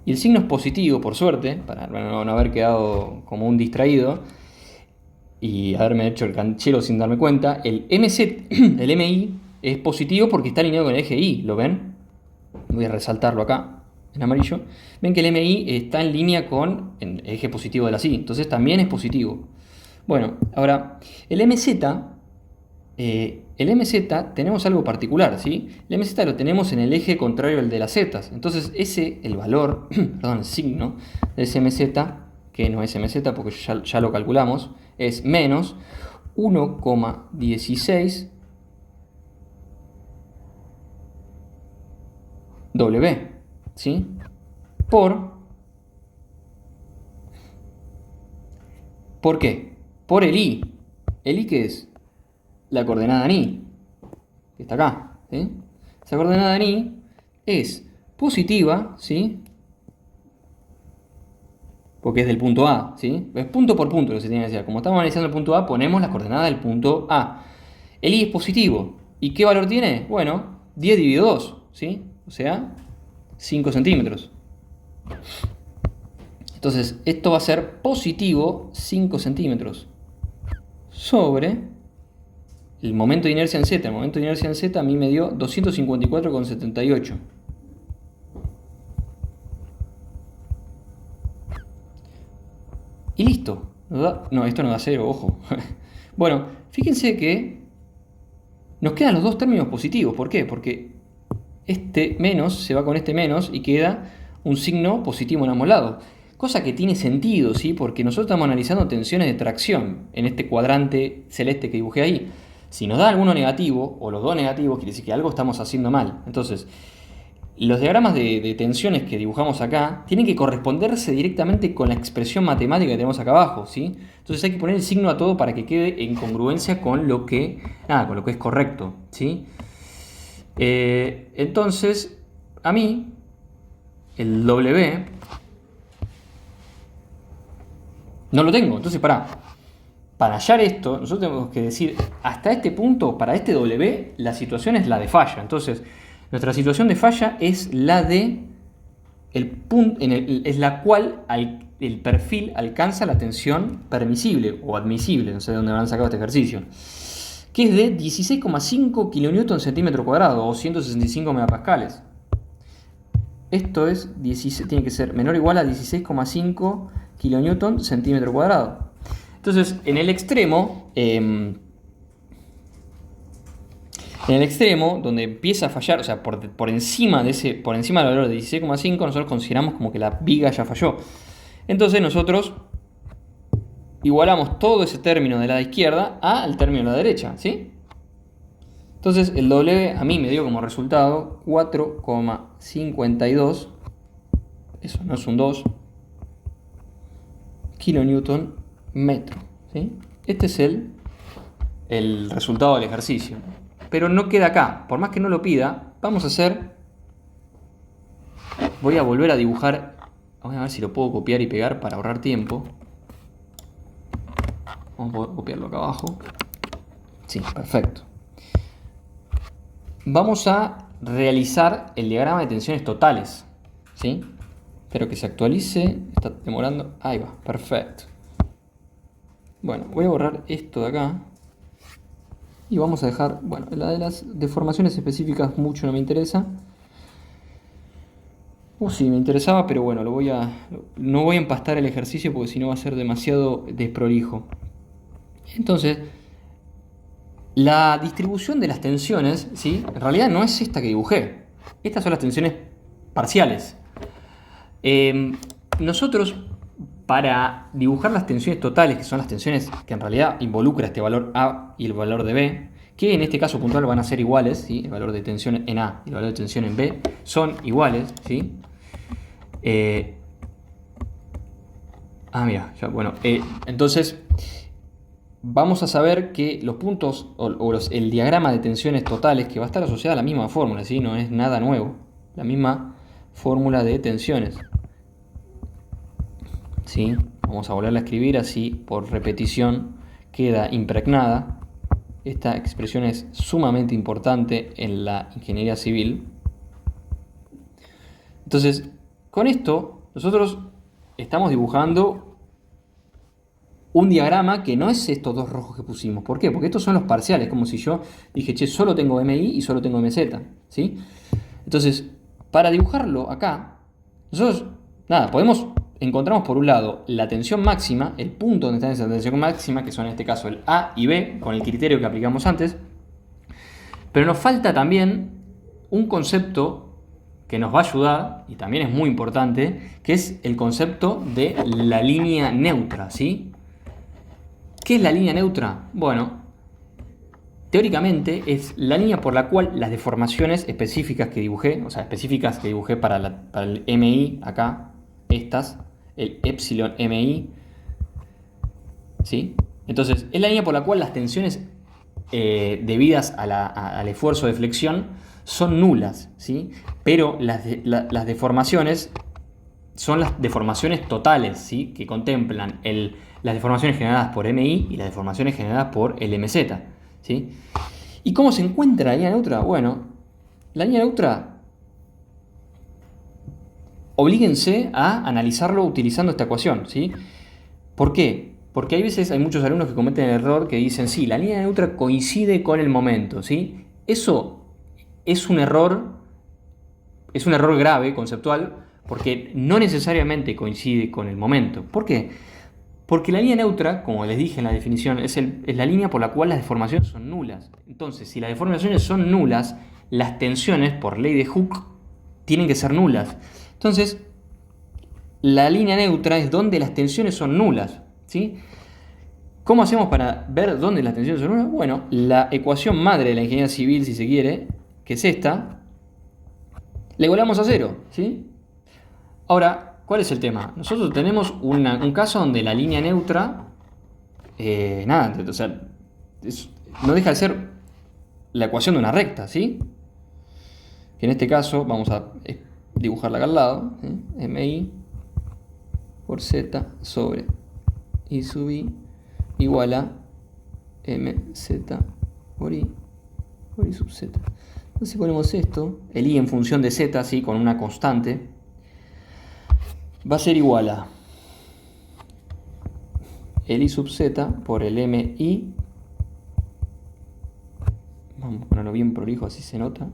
Y el signo es positivo, por suerte, para no haber quedado como un distraído y haberme hecho el canchero sin darme cuenta. El el MI es positivo porque está alineado con el eje Y, ¿lo ven? Voy a resaltarlo acá, en amarillo. Ven que el MI está en línea con el eje positivo de la Y, entonces también es positivo. Bueno, ahora, el MZ tenemos algo particular, ¿sí? El MZ lo tenemos en el eje contrario al de las Z. Entonces el valor, perdón, el signo de ese MZ, que no es MZ porque ya lo calculamos, es menos 1,16 W, ¿sí? ¿Por qué? Por el I. ¿El I qué es? La coordenada en Y. que está acá, ¿sí? Esa coordenada en Y es positiva, ¿sí? Porque es del punto A, ¿sí? Es punto por punto lo que se tiene que hacer. Como estamos analizando el punto A, ponemos la coordenada del punto A. El Y es positivo. ¿Y qué valor tiene? Bueno, 10 dividido 2, ¿sí? O sea, 5 centímetros. Entonces, esto va a ser positivo 5 centímetros sobre el momento de inercia en Z. El momento de inercia en Z a mí me dio 254,78. Y listo. No, esto no da 0, ojo. Bueno, fíjense que nos quedan los dos términos positivos. ¿Por qué? Porque este menos se va con este menos y queda un signo positivo en ambos lados. Cosa que tiene sentido, ¿sí? Porque nosotros estamos analizando tensiones de tracción en este cuadrante celeste que dibujé ahí. Si nos da alguno negativo, o los dos negativos, quiere decir que algo estamos haciendo mal. Entonces, los diagramas de tensiones que dibujamos acá tienen que corresponderse directamente con la expresión matemática que tenemos acá abajo, ¿sí? Entonces hay que poner el signo a todo para que quede en congruencia con lo que es correcto, ¿sí? Entonces, a mí, el W no lo tengo. Entonces, para hallar esto, nosotros tenemos que decir, hasta este punto, para este W, la situación es la de falla. Entonces, nuestra situación de falla es la de el punto, es la cual el perfil alcanza la tensión permisible o admisible, no sé de dónde habrán sacado este ejercicio, que es de 16,5 kN centímetro cuadrado o 165 megapascales. Esto es tiene que ser menor o igual a 16,5 kN centímetro cuadrado. Entonces, en el extremo, donde empieza a fallar, o sea, por encima del valor de 16,5, nosotros consideramos como que la viga ya falló. Entonces nosotros igualamos todo ese término de la izquierda al término de la derecha, ¿sí? Entonces el W a mí me dio como resultado 4,52, eso no es un 2, kilonewton metro, ¿sí? Este es el resultado del ejercicio. Pero no queda acá, por más que no lo pida, voy a volver a dibujar, vamos a ver si lo puedo copiar y pegar para ahorrar tiempo. Vamos a copiarlo acá abajo. Sí, perfecto. Vamos a realizar el diagrama de tensiones totales, ¿sí? Espero que se actualice, está demorando, ahí va, perfecto. Bueno, voy a borrar esto de acá. Y vamos a dejar, bueno, la de las deformaciones específicas mucho no me interesa. Sí, me interesaba, pero bueno, no voy a empastar el ejercicio porque si no va a ser demasiado desprolijo. Entonces, la distribución de las tensiones, ¿sí? En realidad no es esta que dibujé. Estas son las tensiones parciales. Nosotros, para dibujar las tensiones totales, que son las tensiones que en realidad involucra este valor A y el valor de B, que en este caso puntual van a ser iguales, ¿sí? El valor de tensión en A y el valor de tensión en B son iguales, ¿sí? Mira, ya, bueno, entonces vamos a saber que los puntos el diagrama de tensiones totales, que va a estar asociada a la misma fórmula, ¿sí? No es nada nuevo, la misma fórmula de tensiones, ¿sí? Vamos a volverla a escribir así por repetición queda impregnada. Esta expresión es sumamente importante en la ingeniería civil. Entonces, con esto nosotros estamos dibujando un diagrama que no es estos dos rojos que pusimos. ¿Por qué? Porque estos son los parciales, como si yo dije, che, solo tengo MI y solo tengo MZ, ¿sí? Entonces, para dibujarlo acá, nosotros, encontramos por un lado la tensión máxima, el punto donde está esa tensión máxima, que son en este caso el A y B, con el criterio que aplicamos antes, pero nos falta también un concepto que nos va a ayudar, y también es muy importante, que es el concepto de la línea neutra, ¿sí? ¿Qué es la línea neutra? Bueno, teóricamente es la línea por la cual las deformaciones específicas que dibujé, para el MI acá, estas, el epsilon MI, ¿sí? Entonces, es la línea por la cual las tensiones debidas al esfuerzo de flexión son nulas, ¿sí? Pero las deformaciones son las deformaciones totales, ¿sí? Que contemplan las deformaciones generadas por MI y las deformaciones generadas por el MZ, ¿sí? ¿Y cómo se encuentra la línea neutra? Bueno, la línea neutra, oblíguense a analizarlo utilizando esta ecuación, ¿sí? ¿Por qué? Porque hay muchos alumnos que cometen el error que dicen, sí, la línea neutra coincide con el momento, ¿sí? Eso es un error grave, conceptual, porque no necesariamente coincide con el momento. ¿Por qué? Porque la línea neutra, como les dije en la definición, es la línea por la cual las deformaciones son nulas. Entonces, si las deformaciones son nulas, las tensiones, por ley de Hooke, tienen que ser nulas. Entonces, la línea neutra es donde las tensiones son nulas, ¿sí? ¿Cómo hacemos para ver dónde las tensiones son nulas? Bueno, la ecuación madre de la ingeniería civil, si se quiere, que es esta, la igualamos a cero, ¿sí? Ahora, ¿cuál es el tema? Nosotros tenemos un caso donde la línea neutra, o sea, no deja de ser la ecuación de una recta, ¿sí? Que en este caso vamos a dibujarla acá al lado, ¿sí? MI por Z sobre I sub I igual a MZ por I sub Z. Entonces ponemos esto, el I en función de Z, ¿sí? Con una constante, va a ser igual a el I sub Z por el MI. Vamos a ponerlo bien prolijo, así se nota.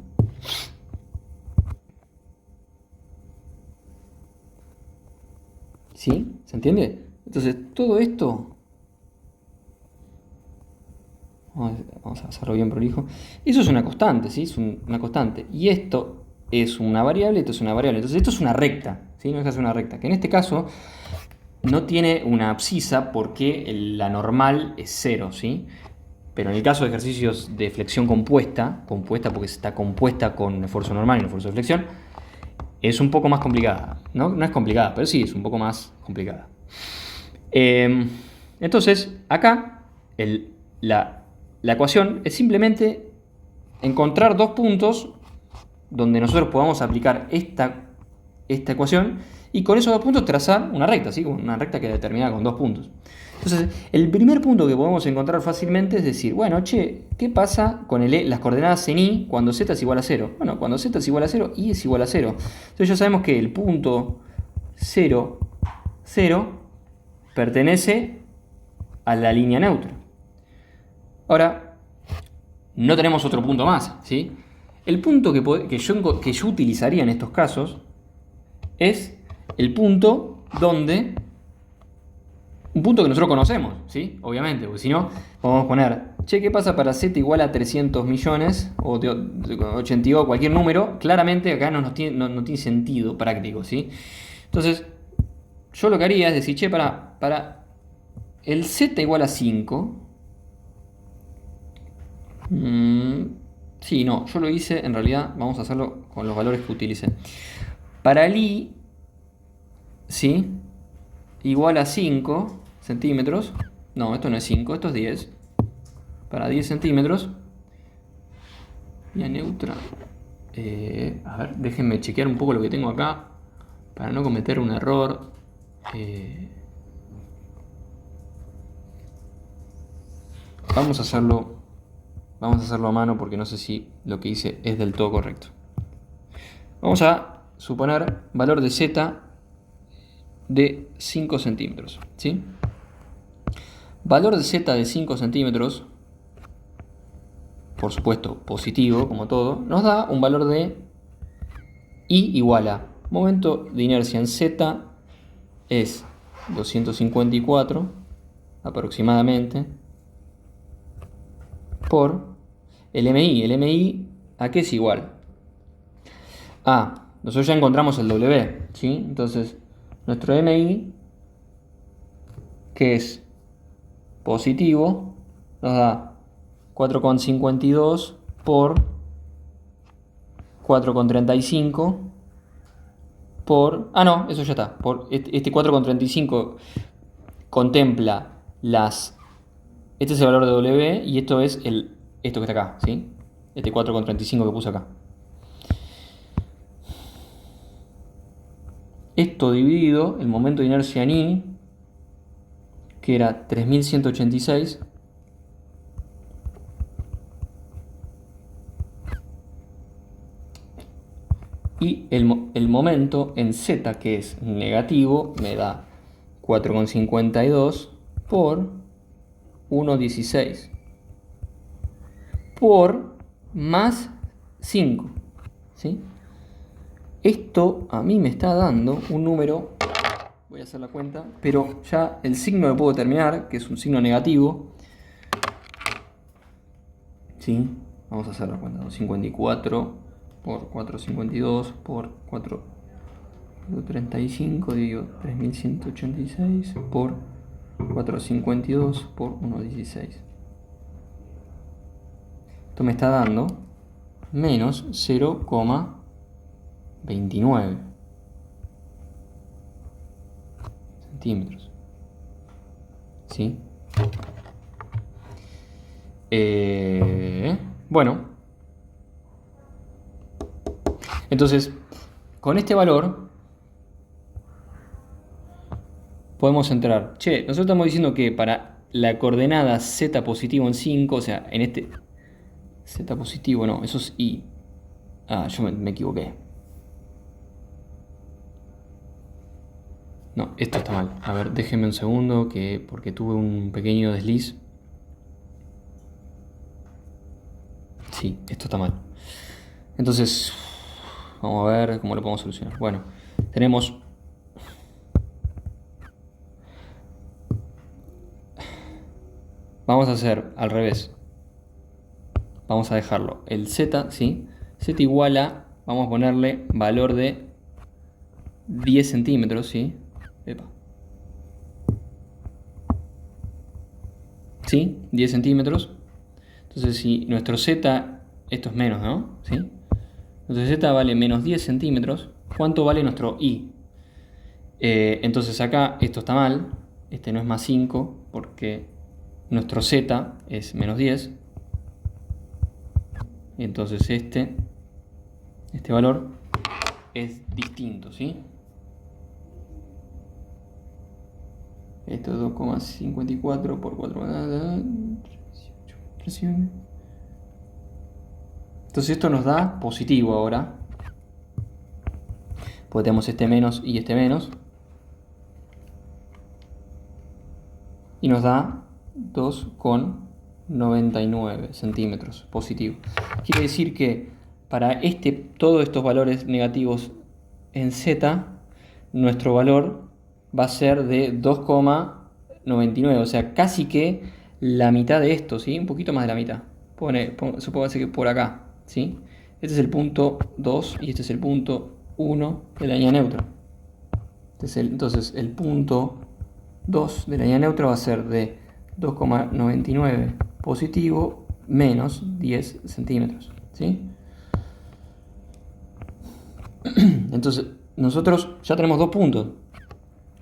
¿Sí? ¿Se entiende? Entonces, todo esto, vamos a hacerlo bien prolijo. Eso es una constante, ¿sí? Es una constante. Y esto es una variable, esto es una variable. Entonces, esto es una recta, ¿sí? No deja de ser una recta. Que en este caso no tiene una abscisa porque la normal es 0, ¿sí? Pero en el caso de ejercicios de flexión compuesta porque está compuesta con un esfuerzo normal y un esfuerzo de flexión, es un poco más complicada. No es complicada, pero sí es un poco más complicada. Entonces, acá la ecuación es simplemente encontrar dos puntos donde nosotros podamos aplicar esta ecuación y con esos dos puntos trazar una recta, ¿sí? Una recta que determinada con dos puntos. Entonces, el primer punto que podemos encontrar fácilmente es decir, bueno, ¿qué pasa con las coordenadas en I cuando Z es igual a 0? Bueno, cuando Z es igual a 0, I es igual a 0. Entonces ya sabemos que el punto 0, 0 pertenece a la línea neutra. Ahora, no tenemos otro punto más, ¿sí? El punto que yo utilizaría en estos casos es el punto donde... Un punto que nosotros conocemos, ¿sí? Obviamente, porque si no, podemos poner, ¿qué pasa para Z igual a 300 millones? O de 82, cualquier número. Claramente acá no tiene sentido práctico, ¿sí? Entonces, yo lo que haría es decir, para el Z igual a 5... sí, no, yo lo hice, en realidad, vamos a hacerlo con los valores que utilicé. Para el I, ¿sí? Igual a 5 centímetros. No, esto no es 5, esto es 10. Para 10 centímetros. Línea neutra. A ver, déjenme chequear un poco lo que tengo acá para no cometer un error. Vamos a hacerlo a mano porque no sé si lo que hice es del todo correcto. Vamos a suponer valor de Z de 5 centímetros, ¿sí? Valor de Z de 5 centímetros, por supuesto positivo como todo, nos da un valor de I igual a momento de inercia en Z es 254 aproximadamente por el MI. El MI, ¿a qué es igual? Nosotros ya encontramos el W, ¿sí? Entonces, nuestro MI, que es positivo, nos da 4,52 por 4,35 por... no, eso ya está. Este 4,35 contempla este es el valor de W y esto es esto que está acá, ¿sí? Este 4,35 que puse acá. Esto dividido, el momento de inercia en I, que era 3186, y el momento en Z, que es negativo, me da 4,52 por 1,16 por más 5, ¿sí? Esto a mí me está dando un número, voy a hacer la cuenta, pero ya el signo lo puedo determinar, que es un signo negativo, ¿sí? Vamos a hacer la cuenta, 254 por 452 por 435, digo 3186 por 452 por 1,16. Esto me está dando menos 0,29 centímetros. ¿Sí? Bueno. Entonces, con este valor podemos entrar. Che, nosotros estamos diciendo que para la coordenada z positivo en 5, o sea, en este z positivo, no, eso es i. Ah, yo me equivoqué. No, esto está mal. A ver, déjenme un segundo, porque tuve un pequeño desliz. Sí, esto está mal. Entonces, vamos a ver cómo lo podemos solucionar. Bueno, tenemos... Vamos a hacer al revés. Vamos a dejarlo. El z, ¿sí? Z igual a... Vamos a ponerle valor de 10 centímetros, ¿sí? Epa. ¿Sí? 10 centímetros. Entonces, si nuestro z, esto es menos, ¿no? ¿Sí? Nuestro z vale menos 10 centímetros. ¿Cuánto vale nuestro i? Entonces acá esto está mal. Este no es más 5 porque nuestro z es menos 10. Y entonces este valor es distinto, ¿sí? Esto es 2,54 por 4. Entonces esto nos da positivo ahora. Porque tenemos este menos y este menos. Y nos da 2,99 centímetros positivo. Quiere decir que para todos estos valores negativos en z, nuestro valor va a ser de 2,99. O sea, casi que la mitad de esto, ¿sí? Un poquito más de la mitad. Supóngase que por acá, ¿sí? Este es el punto 2 y este es el punto 1 de la línea neutra. Entonces el punto 2 de la línea neutra va a ser de 2,99 positivo menos 10 centímetros, ¿sí? Entonces nosotros ya tenemos dos puntos.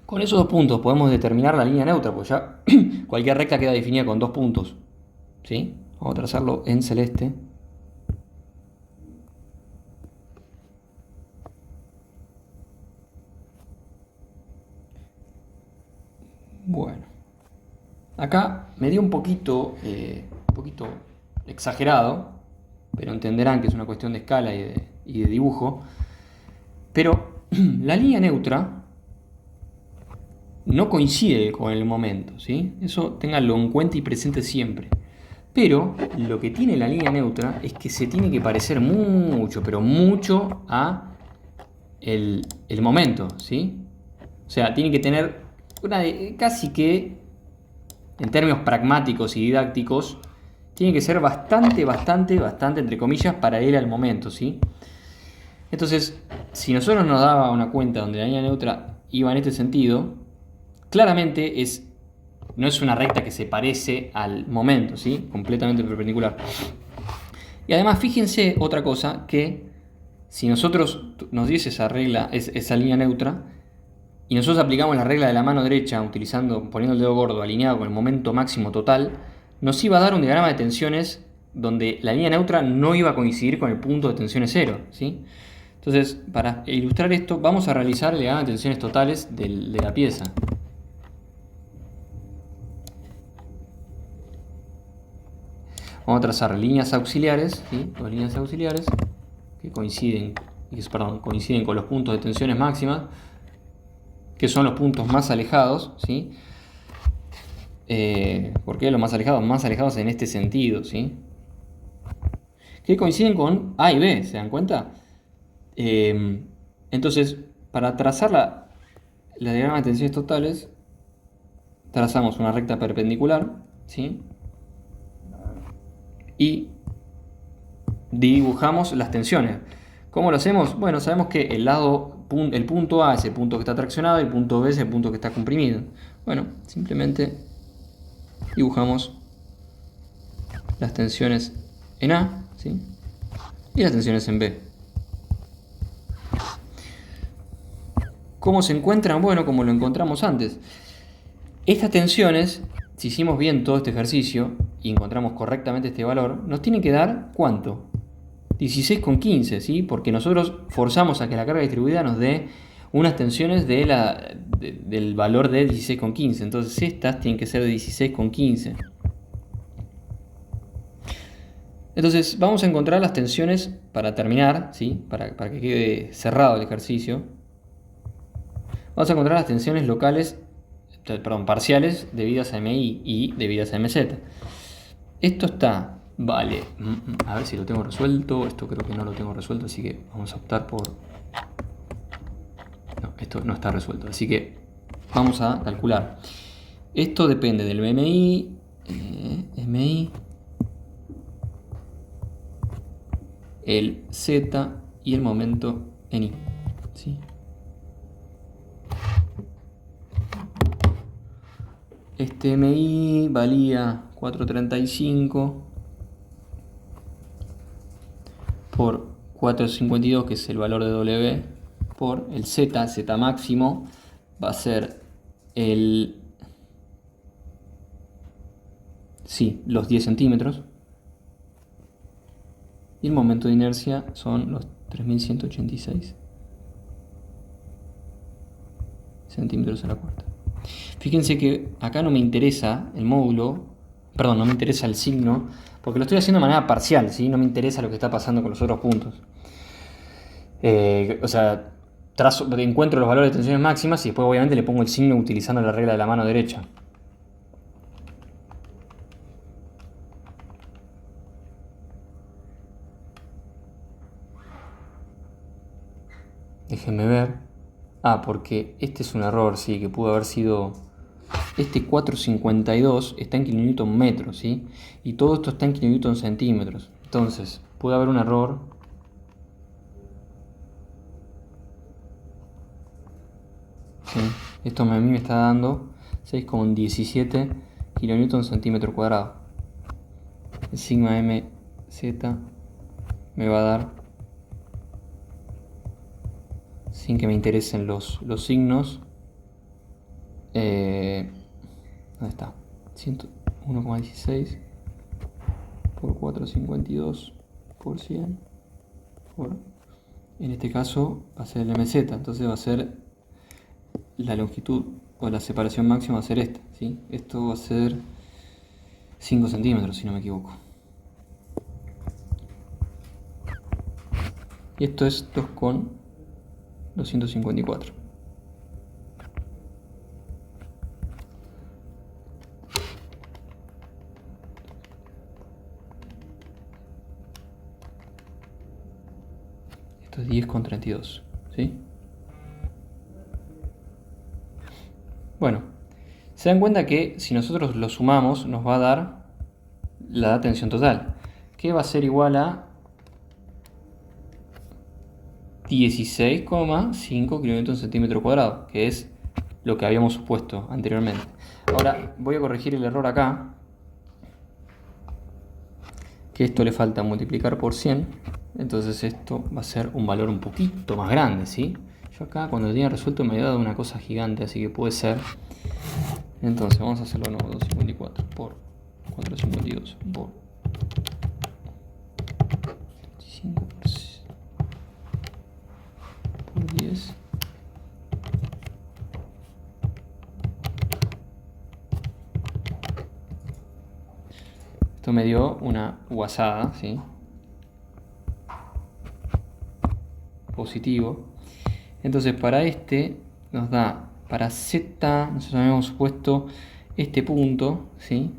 Con esos dos puntos podemos determinar la línea neutra, porque ya cualquier recta queda definida con dos puntos, ¿sí? Vamos a trazarlo en celeste. Bueno, acá me dio un poquito exagerado, pero entenderán que es una cuestión de escala y de dibujo. Pero la línea neutra no coincide con el momento, ¿sí? Eso ténganlo en cuenta y presente siempre. Pero lo que tiene la línea neutra es que se tiene que parecer mucho, pero mucho a el momento, ¿sí? O sea, tiene que tener casi que, en términos pragmáticos y didácticos, tiene que ser bastante, entre comillas, paralela al momento, ¿sí? Entonces, si nosotros nos daba una cuenta donde la línea neutra iba en este sentido, claramente no es una recta que se parece al momento, ¿sí? Completamente perpendicular. Y además, fíjense otra cosa, que si nosotros nos diese esa línea neutra, y nosotros aplicamos la regla de la mano derecha, poniendo el dedo gordo alineado con el momento máximo total, nos iba a dar un diagrama de tensiones donde la línea neutra no iba a coincidir con el punto de tensiones 0, ¿sí? Entonces, para ilustrar esto, vamos a realizar el diagrama de tensiones totales de la pieza. Vamos a trazar líneas auxiliares, ¿sí? Dos líneas auxiliares que coinciden con los puntos de tensiones máximas, que son los puntos más alejados, ¿sí? ¿Por qué los más alejados? Más alejados en este sentido, ¿sí? Que coinciden con A y B, ¿se dan cuenta? Entonces, para trazar la diagrama de tensiones totales, trazamos una recta perpendicular, ¿sí? Y dibujamos las tensiones. ¿Cómo lo hacemos? Bueno, sabemos que el punto A es el punto que está traccionado y el punto B es el punto que está comprimido. Bueno, simplemente dibujamos las tensiones en A, ¿sí? Y las tensiones en B. ¿Cómo se encuentran? Bueno, como lo encontramos antes. Estas tensiones, si hicimos bien todo este ejercicio y encontramos correctamente este valor, nos tiene que dar ¿cuánto? 16,15, ¿sí? Porque nosotros forzamos a que la carga distribuida nos dé unas tensiones del valor de 16,15. Entonces estas tienen que ser de 16,15. Entonces vamos a encontrar las tensiones para terminar, ¿sí? Para que quede cerrado el ejercicio. Vamos a encontrar las tensiones parciales debidas a MI y debidas a MZ. Esto está, vale, a ver si lo tengo resuelto. Esto creo que no lo tengo resuelto, así que vamos a optar por... No, esto no está resuelto, así que vamos a calcular. Esto depende del MI, el Z y el momento en I, ¿sí? Este MI valía 435 por 452, que es el valor de W, por el Z máximo va a ser los 10 centímetros. Y el momento de inercia son los 3186 centímetros a la cuarta. Fíjense que acá no me interesa el módulo, perdón, no me interesa el signo, porque lo estoy haciendo de manera parcial, ¿sí? No me interesa lo que está pasando con los otros puntos. O sea, encuentro los valores de tensiones máximas y después obviamente le pongo el signo utilizando la regla de la mano derecha. Déjenme ver. Porque este es un error, sí, que pudo haber sido... Este 452 está en kilonewton metros, ¿sí? Y todo esto está en kilonewton centímetros. Entonces, puede haber un error. ¿Sí? Esto a mí me está dando 6,17 kilonewton centímetro cuadrado. El sigma MZ me va a dar, sin que me interesen los signos, ¿dónde está? 1,16 por 452 por 100 por, en este caso va a ser el MZ, entonces va a ser la longitud o la separación máxima, va a ser esta, ¿sí? Esto va a ser 5 centímetros si no me equivoco. Y esto es 2,254. Esto es 10,32, ¿sí? Bueno, se dan cuenta que si nosotros lo sumamos nos va a dar la tensión total, que va a ser igual a 16,5 kN/cm², que es lo que habíamos supuesto anteriormente. Ahora voy a corregir el error acá, que esto le falta multiplicar por 100, entonces esto va a ser un valor un poquito más grande, ¿sí? Yo acá cuando lo tenía resuelto me había dado una cosa gigante, así que puede ser. Entonces vamos a hacerlo de nuevo, 254 por 452 por 5 por 10. Esto me dio una guasada, ¿sí? Positivo. Entonces para este nos da, para Z, nosotros habíamos puesto este punto, ¿sí?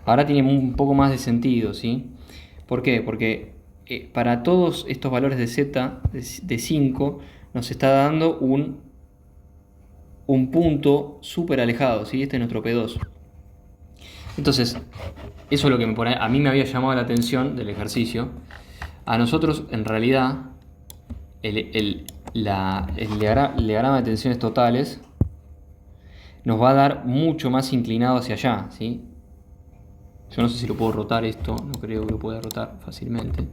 Ahora tiene un poco más de sentido, ¿sí? ¿Por qué? Porque para todos estos valores de Z de 5 nos está dando un punto súper alejado, ¿sí? Este es nuestro P2. Entonces, eso es lo que a mí me había llamado la atención del ejercicio. A nosotros, en realidad, el diagrama de tensiones totales nos va a dar mucho más inclinado hacia allá, ¿sí? Yo no sé si lo puedo rotar esto, no creo que lo pueda rotar fácilmente.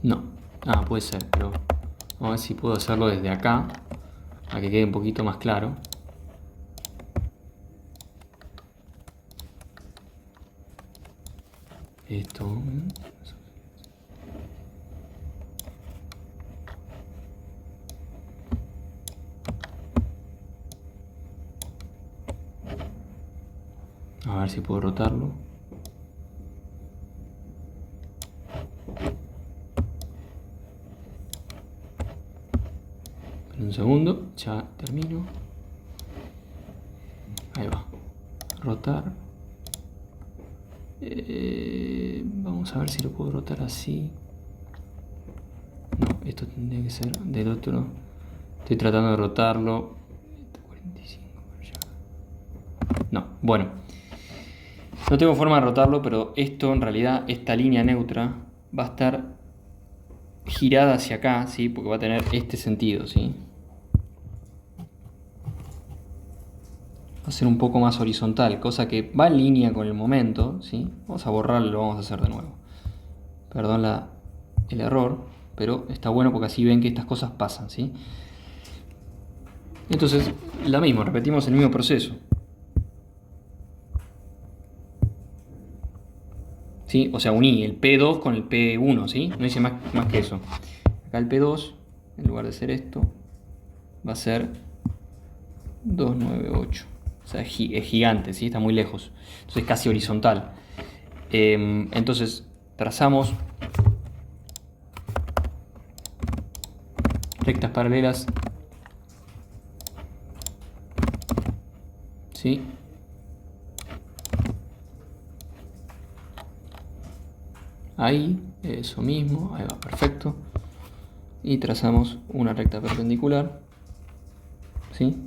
No, puede ser, pero vamos a ver si puedo hacerlo desde acá, para que quede un poquito más claro. Esto. A ver si puedo rotarlo. Un segundo, ya termino. Ahí va. Rotar. Vamos a ver si lo puedo rotar así. No, esto tendría que ser del otro. Estoy tratando de rotarlo. 45 no, bueno. No tengo forma de rotarlo, pero esto en realidad, esta línea neutra va a estar girada hacia acá, ¿sí? Porque va a tener este sentido, ¿sí? Va a ser un poco más horizontal, cosa que va en línea con el momento, ¿sí? Vamos a borrarlo y lo vamos a hacer de nuevo. Perdón el error, pero está bueno porque así ven que estas cosas pasan, ¿sí? Entonces, lo mismo, repetimos el mismo proceso. ¿Sí? O sea, uní el P2 con el P1, ¿sí? No hice más que eso. Acá el P2, en lugar de ser esto, va a ser 298. O sea, es gigante, ¿sí? Está muy lejos. Entonces es casi horizontal. Entonces trazamos rectas paralelas, ¿sí? Ahí, eso mismo, ahí va, perfecto. Y trazamos una recta perpendicular, ¿sí?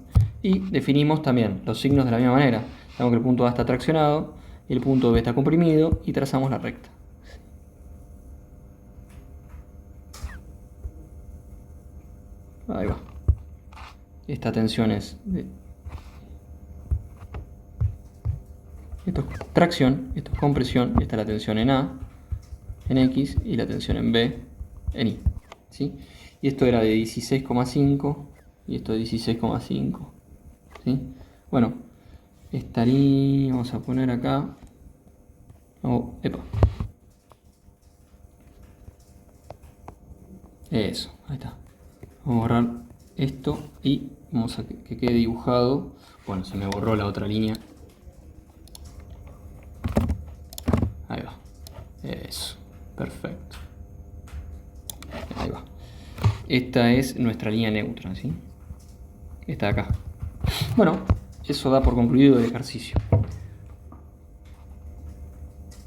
Y definimos también los signos de la misma manera. Sabemos que el punto A está traccionado y el punto B está comprimido y trazamos la recta. Ahí va. Esta tensión es esto es tracción, esto es compresión, esta es la tensión en A, en X y la tensión en B, en Y, ¿sí? Y esto era de 16,5 y esto de 16,5, ¿sí? Bueno, estaría, vamos a poner acá, epa. Eso, ahí está. Vamos a borrar esto y vamos a que quede dibujado. Bueno, se me borró la otra línea. Ahí va. Eso, perfecto. Ahí va. Esta es nuestra línea neutra, ¿sí? Esta de acá. Bueno, eso da por concluido el ejercicio.